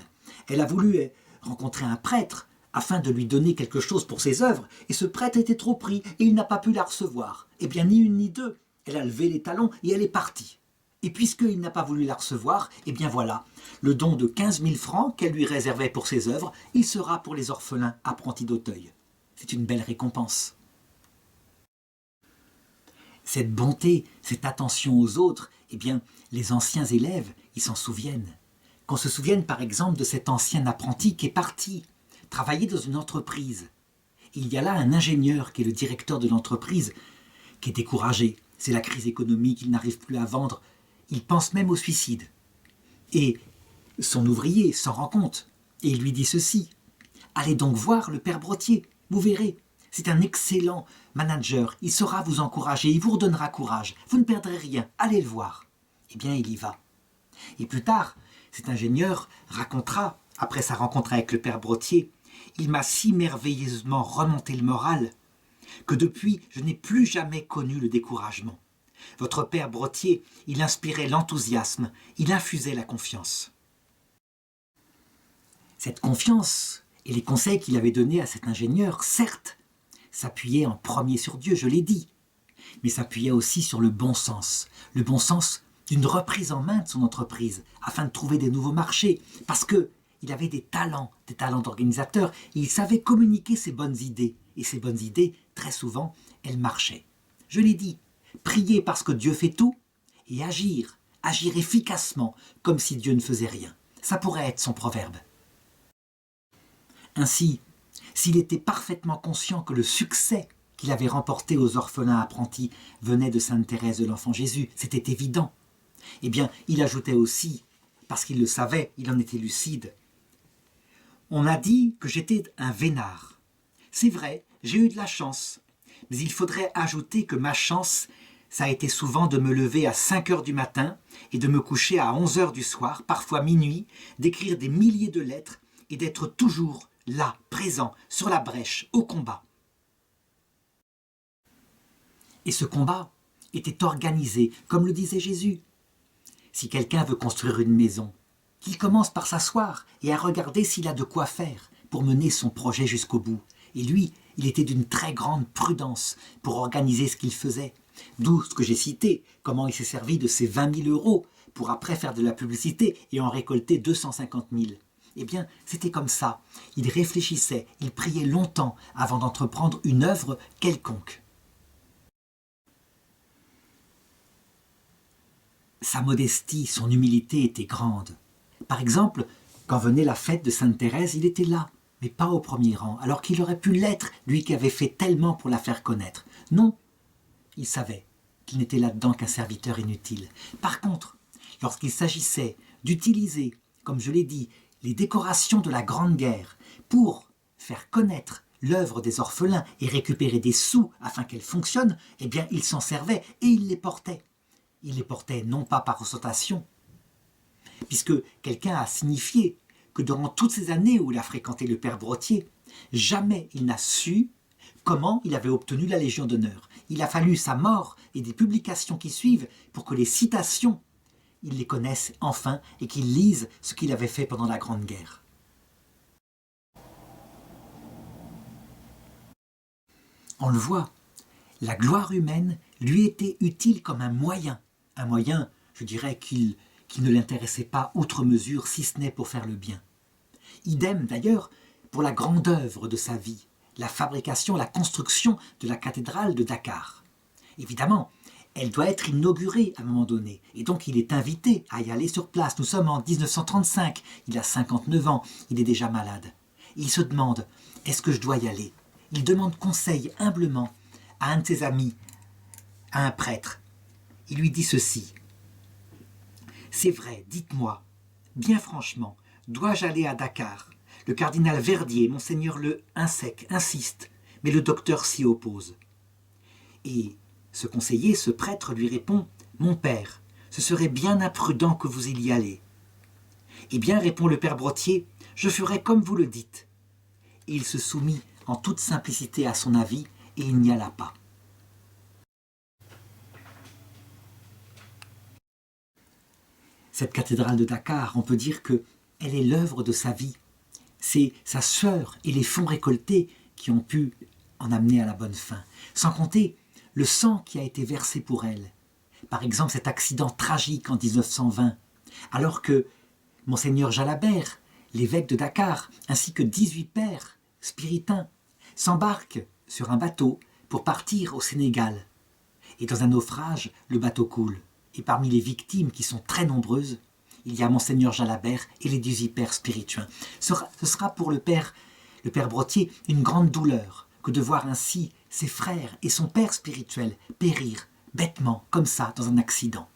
elle a voulu rencontrer un prêtre afin de lui donner quelque chose pour ses œuvres, et ce prêtre était trop pris, et il n'a pas pu la recevoir. Eh bien, ni une ni deux, elle a levé les talons et elle est partie. Et puisqu'il n'a pas voulu la recevoir, eh bien voilà, le don de 15 000 francs qu'elle lui réservait pour ses œuvres, il sera pour les orphelins apprentis d'Auteuil. C'est une belle récompense. Cette bonté, cette attention aux autres, eh bien, les anciens élèves, ils s'en souviennent. Qu'on se souvienne par exemple de cet ancien apprenti qui est parti travailler dans une entreprise. Il y a là un ingénieur qui est le directeur de l'entreprise qui est découragé. C'est la crise économique, il n'arrive plus à vendre. Il pense même au suicide. Et son ouvrier s'en rend compte et il lui dit ceci. « Allez donc voir le père Brottier, vous verrez. C'est un excellent manager, il saura vous encourager, il vous redonnera courage. Vous ne perdrez rien, allez le voir. » Eh bien, il y va. Et plus tard, cet ingénieur racontera, après sa rencontre avec le père Brottier, « Il m'a si merveilleusement remonté le moral que depuis, je n'ai plus jamais connu le découragement. Votre père Brottier, il inspirait l'enthousiasme, il infusait la confiance. » Cette confiance et les conseils qu'il avait donnés à cet ingénieur, certes, s'appuyaient en premier sur Dieu, je l'ai dit, mais s'appuyaient aussi sur le bon sens d'une reprise en main de son entreprise afin de trouver des nouveaux marchés, parce qu'il avait des talents d'organisateur, et il savait communiquer ses bonnes idées, et ces bonnes idées, très souvent, elles marchaient. Je l'ai dit, prier parce que Dieu fait tout, et agir efficacement, comme si Dieu ne faisait rien. Ça pourrait être son proverbe. Ainsi, s'il était parfaitement conscient que le succès qu'il avait remporté aux orphelins apprentis venait de Sainte Thérèse de l'Enfant Jésus, c'était évident. Eh bien, il ajoutait aussi, parce qu'il le savait, il en était lucide, « On a dit que j'étais un vénard. C'est vrai, j'ai eu de la chance, mais il faudrait ajouter que ma chance, ça a été souvent de me lever à 5 heures du matin et de me coucher à 11 heures du soir, parfois minuit, d'écrire des milliers de lettres et d'être toujours là, présent, sur la brèche, au combat. » Et ce combat était organisé, comme le disait Jésus. Si quelqu'un veut construire une maison, qu'il commence par s'asseoir et à regarder s'il a de quoi faire pour mener son projet jusqu'au bout. Et lui, il était d'une très grande prudence pour organiser ce qu'il faisait. D'où ce que j'ai cité, comment il s'est servi de ses 20 000 euros pour après faire de la publicité et en récolter 250 000. Eh bien, c'était comme ça. Il réfléchissait, il priait longtemps avant d'entreprendre une œuvre quelconque. Sa modestie, son humilité étaient grandes. Par exemple, quand venait la fête de Sainte Thérèse, il était là, mais pas au premier rang, alors qu'il aurait pu l'être, lui qui avait fait tellement pour la faire connaître. Non, il savait qu'il n'était là-dedans qu'un serviteur inutile. Par contre, lorsqu'il s'agissait d'utiliser, comme je l'ai dit, les décorations de la Grande Guerre pour faire connaître l'œuvre des orphelins et récupérer des sous afin qu'elle fonctionne, eh bien, il s'en servait et il les portait. Il les portait non pas par ostentation, puisque quelqu'un a signifié que durant toutes ces années où il a fréquenté le père Brottier, jamais il n'a su comment il avait obtenu la Légion d'honneur. Il a fallu sa mort et des publications qui suivent pour que les citations, ils les connaissent enfin et qu'ils lisent ce qu'il avait fait pendant la Grande Guerre. On le voit, la gloire humaine lui était utile comme un moyen, je dirais, qui ne l'intéressait pas outre mesure, si ce n'est pour faire le bien. Idem d'ailleurs pour la grande œuvre de sa vie, la fabrication, la construction de la cathédrale de Dakar. Évidemment, elle doit être inaugurée à un moment donné, et donc il est invité à y aller sur place. Nous sommes en 1935, il a 59 ans, il est déjà malade. Il se demande, est-ce que je dois y aller? Il demande conseil humblement à un de ses amis, à un prêtre. Il lui dit ceci: « C'est vrai, dites-moi, bien franchement, dois-je aller à Dakar? Le cardinal Verdier, monseigneur Le Insec, insiste, mais le docteur s'y oppose. » Et ce conseiller, ce prêtre lui répond: « Mon père, ce serait bien imprudent que vous y alliez. » « Eh bien, répond le père Brottier, je ferai comme vous le dites. » Et il se soumit en toute simplicité à son avis et il n'y alla pas. Cette cathédrale de Dakar, on peut dire qu'elle est l'œuvre de sa vie. C'est sa sueur et les fonds récoltés qui ont pu en amener à la bonne fin. Sans compter le sang qui a été versé pour elle. Par exemple, cet accident tragique en 1920, alors que Monseigneur Jalabert, l'évêque de Dakar, ainsi que 18 pères spiritains, s'embarquent sur un bateau pour partir au Sénégal. Et dans un naufrage, le bateau coule. Et parmi les victimes, qui sont très nombreuses, il y a Monseigneur Jalabert et les 18 pères spirituins. Ce sera pour le père Brottier une grande douleur que de voir ainsi ses frères et son père spirituel périr bêtement, comme ça, dans un accident.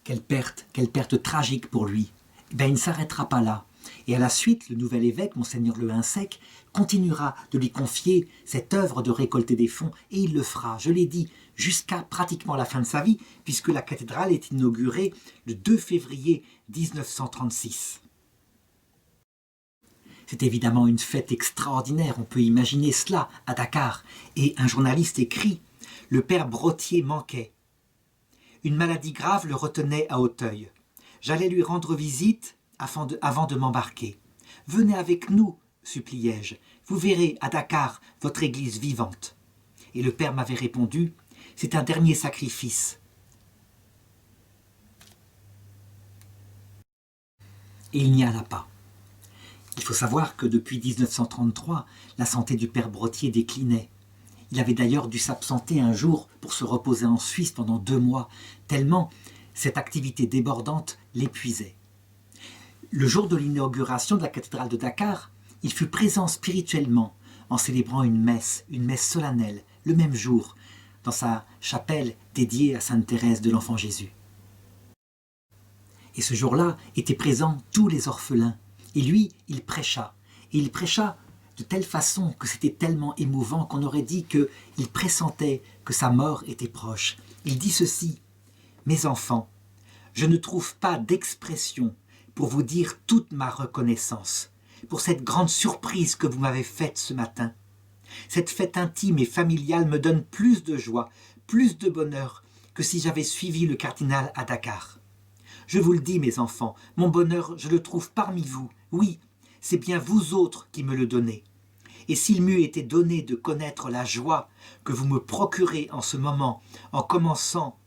Quelle perte tragique pour lui. Ben, il ne s'arrêtera pas là. Et à la suite, le nouvel évêque, Monseigneur Le Hinsec, continuera de lui confier cette œuvre de récolter des fonds, et il le fera, je l'ai dit, jusqu'à pratiquement la fin de sa vie, puisque la cathédrale est inaugurée le 2 février 1936. C'est évidemment une fête extraordinaire, on peut imaginer cela à Dakar, et un journaliste écrit « Le père Brottier manquait. Une maladie grave le retenait à Auteuil. J'allais lui rendre visite avant de m'embarquer. Venez avec nous, suppliai-je. Vous verrez à Dakar votre église vivante. » Et le père m'avait répondu, c'est un dernier sacrifice. Et il n'y alla pas. Il faut savoir que depuis 1933, la santé du père Brottier déclinait. Il avait d'ailleurs dû s'absenter un jour pour se reposer en Suisse pendant 2 mois, tellement cette activité débordante l'épuisait. Le jour de l'inauguration de la cathédrale de Dakar, il fut présent spirituellement en célébrant une messe solennelle, le même jour, dans sa chapelle dédiée à Sainte Thérèse de l'Enfant Jésus. Et ce jour-là étaient présents tous les orphelins. Et lui, il prêcha. Et il prêcha de telle façon que c'était tellement émouvant qu'on aurait dit qu'il pressentait que sa mort était proche. Il dit ceci, « Mes enfants, je ne trouve pas d'expression pour vous dire toute ma reconnaissance pour cette grande surprise que vous m'avez faite ce matin. Cette fête intime et familiale me donne plus de joie, plus de bonheur que si j'avais suivi le cardinal à Dakar. Je vous le dis, mes enfants, mon bonheur, je le trouve parmi vous. Oui, c'est bien vous autres qui me le donnez. Et s'il m'eût été donné de connaître la joie que vous me procurez en ce moment, en commençant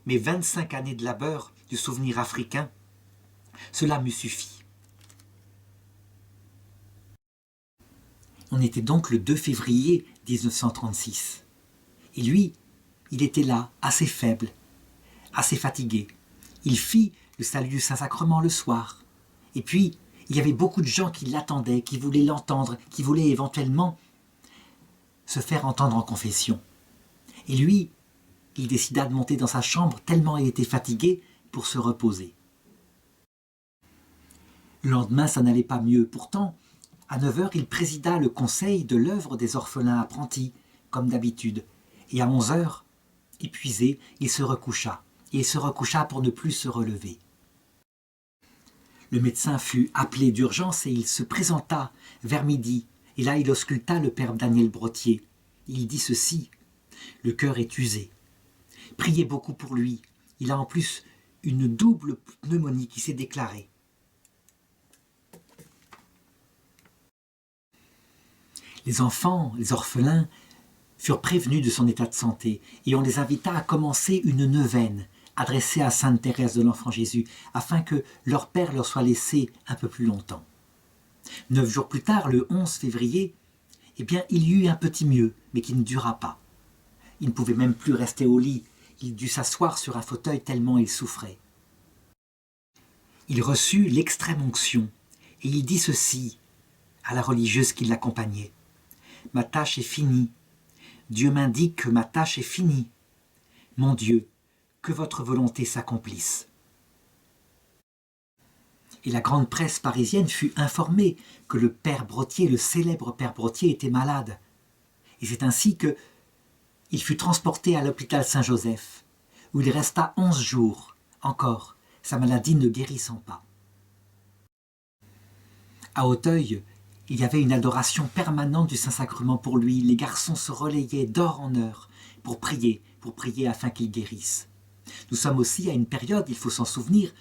mes 25 années de labeur du souvenir africain, cela m'eût suffi. » On était donc le 2 février 1936. Et lui, il était là, assez faible, assez fatigué. Il fit le salut du Saint-Sacrement le soir. Et puis, il y avait beaucoup de gens qui l'attendaient, qui voulaient l'entendre, qui voulaient éventuellement se faire entendre en confession. Et lui, il décida de monter dans sa chambre tellement il était fatigué pour se reposer. Le lendemain, ça n'allait pas mieux. Pourtant, à 9 heures, il présida le conseil de l'œuvre des orphelins apprentis, comme d'habitude. Et à 11 heures, épuisé, il se recoucha. Et il se recoucha pour ne plus se relever. Le médecin fut appelé d'urgence et il se présenta vers midi. Et là, il ausculta le père Daniel Brottier. Il dit ceci, « Le cœur est usé. Priez beaucoup pour lui. Il a en plus une double pneumonie qui s'est déclarée. » Les enfants, les orphelins, furent prévenus de son état de santé et on les invita à commencer une neuvaine adressée à Sainte Thérèse de l'Enfant Jésus afin que leur père leur soit laissé un peu plus longtemps. 9 jours plus tard, le 11 février, eh bien, il y eut un petit mieux, mais qui ne dura pas. Il ne pouvait même plus rester au lit, il dut s'asseoir sur un fauteuil tellement il souffrait. Il reçut l'extrême-onction et il dit ceci à la religieuse qui l'accompagnait. « Ma tâche est finie. Dieu m'indique que ma tâche est finie. Mon Dieu, que votre volonté s'accomplisse. » Et la grande presse parisienne fut informée que le père Brottier, le célèbre père Brottier, était malade. Et c'est ainsi qu'il fut transporté à l'hôpital Saint-Joseph, où il resta 11 jours, encore, sa maladie ne guérissant pas. À Auteuil, il y avait une adoration permanente du Saint-Sacrement pour lui. Les garçons se relayaient d'heure en heure pour prier afin qu'il guérisse. Nous sommes aussi à une période, il faut s'en souvenir,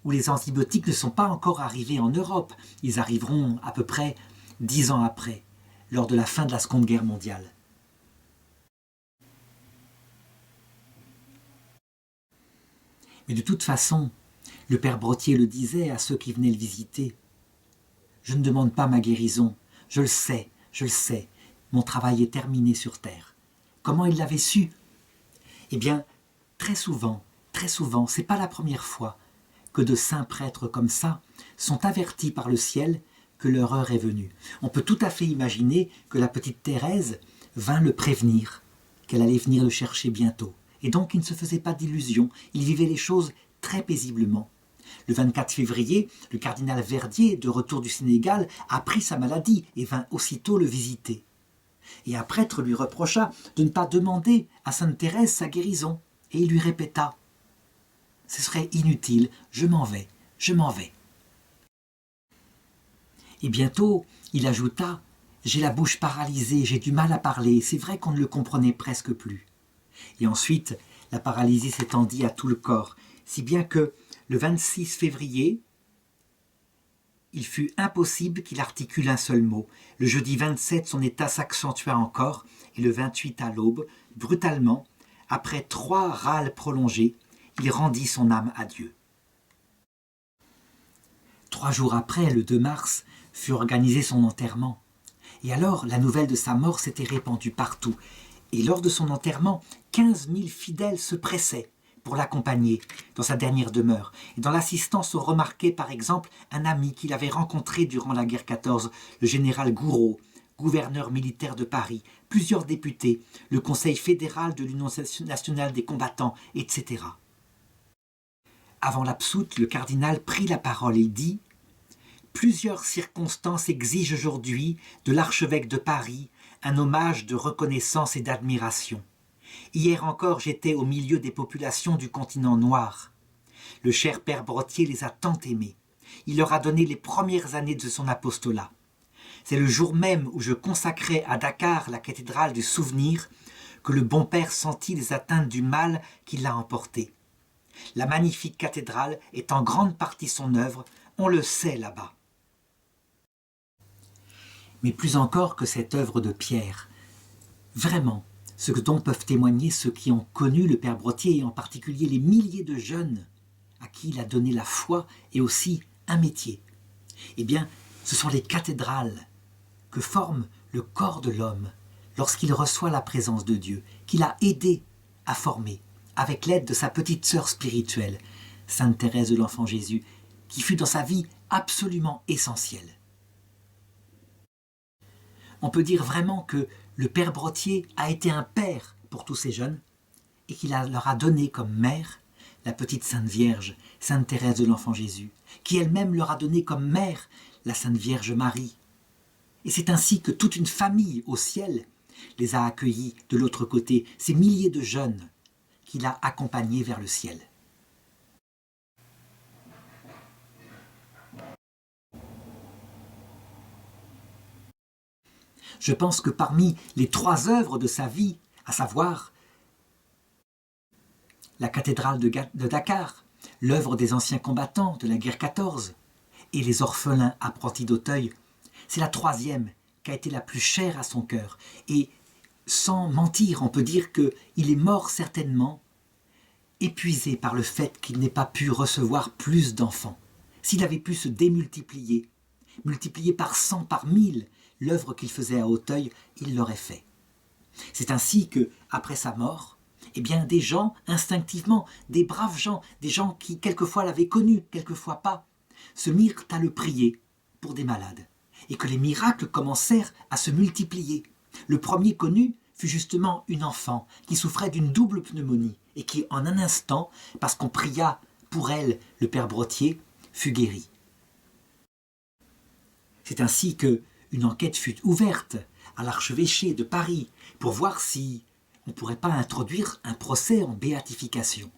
où les antibiotiques ne sont pas encore arrivés en Europe. Ils arriveront à peu près 10 ans après, lors de la fin de la Seconde Guerre mondiale. Mais de toute façon, le père Brottier le disait à ceux qui venaient le visiter. Je ne demande pas ma guérison, je le sais, mon travail est terminé sur terre. Comment il l'avait su? Eh bien, très souvent, c'est pas la première fois que de saints prêtres comme ça sont avertis par le ciel que leur heure est venue. On peut tout à fait imaginer que la petite Thérèse vint le prévenir, qu'elle allait venir le chercher bientôt. Et donc il ne se faisait pas d'illusions, il vivait les choses très paisiblement. Le 24 février, le cardinal Verdier, de retour du Sénégal, apprit sa maladie et vint aussitôt le visiter. Et un prêtre lui reprocha de ne pas demander à sainte Thérèse sa guérison, et il lui répéta « Ce serait inutile, je m'en vais, je m'en vais ». Et bientôt, il ajouta « J'ai la bouche paralysée, j'ai du mal à parler, c'est vrai qu'on ne le comprenait presque plus ». Et ensuite, la paralysie s'étendit à tout le corps, si bien que le 26 février, il fut impossible qu'il articule un seul mot. Le jeudi 27, son état s'accentua encore, et le 28 à l'aube, brutalement, après 3 râles prolongés, il rendit son âme à Dieu. 3 jours après, le 2 mars, fut organisé son enterrement. Et alors, la nouvelle de sa mort s'était répandue partout. Et lors de son enterrement, 15 000 fidèles se pressaient pour l'accompagner dans sa dernière demeure. Et dans l'assistance, on remarquait par exemple un ami qu'il avait rencontré durant la guerre 14, le général Gouraud, gouverneur militaire de Paris, plusieurs députés, le Conseil fédéral de l'Union nationale des combattants, etc. Avant l'absoute, le cardinal prit la parole et dit « Plusieurs circonstances exigent aujourd'hui de l'archevêque de Paris un hommage de reconnaissance et d'admiration. Hier encore, j'étais au milieu des populations du continent noir. Le cher père Brottier les a tant aimés. Il leur a donné les premières années de son apostolat. C'est le jour même où je consacrais à Dakar la cathédrale du souvenir que le bon père sentit les atteintes du mal qui l'a emporté. La magnifique cathédrale est en grande partie son œuvre, on le sait là-bas. » Mais plus encore que cette œuvre de Pierre, vraiment, ce dont peuvent témoigner ceux qui ont connu le père Brottier, et en particulier les milliers de jeunes à qui il a donné la foi et aussi un métier, eh bien, ce sont les cathédrales que forme le corps de l'homme lorsqu'il reçoit la présence de Dieu, qu'il a aidé à former avec l'aide de sa petite sœur spirituelle, sainte Thérèse de l'Enfant Jésus, qui fut dans sa vie absolument essentielle. On peut dire vraiment que le père Brottier a été un père pour tous ces jeunes et qu'il leur a donné comme mère la petite Sainte Vierge, sainte Thérèse de l'Enfant Jésus, qui elle-même leur a donné comme mère la Sainte Vierge Marie. Et c'est ainsi que toute une famille au ciel les a accueillis de l'autre côté, ces milliers de jeunes qu'il a accompagnés vers le ciel. Je pense que parmi les 3 œuvres de sa vie, à savoir la cathédrale de Dakar, l'œuvre des anciens combattants de la guerre 14 et les orphelins apprentis d'Auteuil, c'est la 3e qui a été la plus chère à son cœur. Et sans mentir, on peut dire qu'il est mort certainement épuisé par le fait qu'il n'ait pas pu recevoir plus d'enfants. S'il avait pu se démultiplier, multiplier par 100, par 1000, l'œuvre qu'il faisait à Auteuil, il l'aurait fait. C'est ainsi que, après sa mort, eh bien, des gens, instinctivement, des braves gens, des gens qui quelquefois l'avaient connu, quelquefois pas, se mirent à le prier pour des malades, et que les miracles commencèrent à se multiplier. Le premier connu fut justement une enfant qui souffrait d'une double pneumonie, et qui, en un instant, parce qu'on pria pour elle, le père Brottier, fut guérie. C'est ainsi que une enquête fut ouverte à l'archevêché de Paris pour voir si on ne pourrait pas introduire un procès en béatification.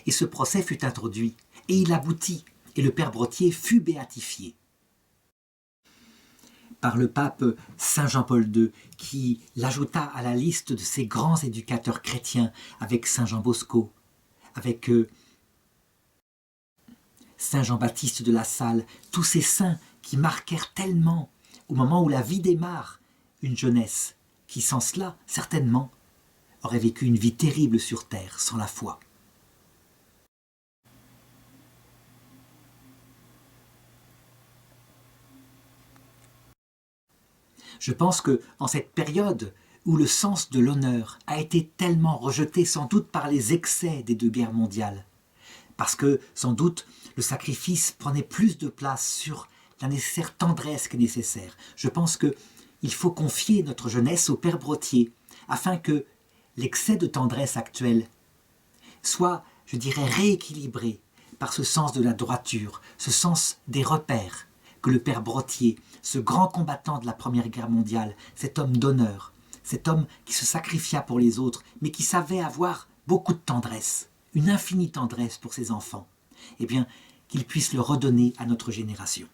Et ce procès fut introduit, et il aboutit, et le père Brottier fut béatifié par le pape Saint Jean-Paul II, qui l'ajouta à la liste de ses grands éducateurs chrétiens, avec Saint Jean Bosco, avec Saint Jean-Baptiste de la Salle, tous ces saints qui marquèrent tellement, au moment où la vie démarre, une jeunesse qui, sans cela, certainement, aurait vécu une vie terrible sur terre, sans la foi. Je pense que, en cette période où le sens de l'honneur a été tellement rejeté, sans doute par les excès des 2 guerres mondiales, parce que, sans doute, le sacrifice prenait plus de place sur la nécessaire tendresse qui est nécessaire. Je pense qu'il faut confier notre jeunesse au père Brottier, afin que l'excès de tendresse actuel soit, je dirais, rééquilibré par ce sens de la droiture, ce sens des repères que le père Brottier, ce grand combattant de la Première Guerre mondiale, cet homme d'honneur, cet homme qui se sacrifia pour les autres, mais qui savait avoir beaucoup de tendresse, une infinie tendresse pour ses enfants, eh bien, qu'il puisse le redonner à notre génération.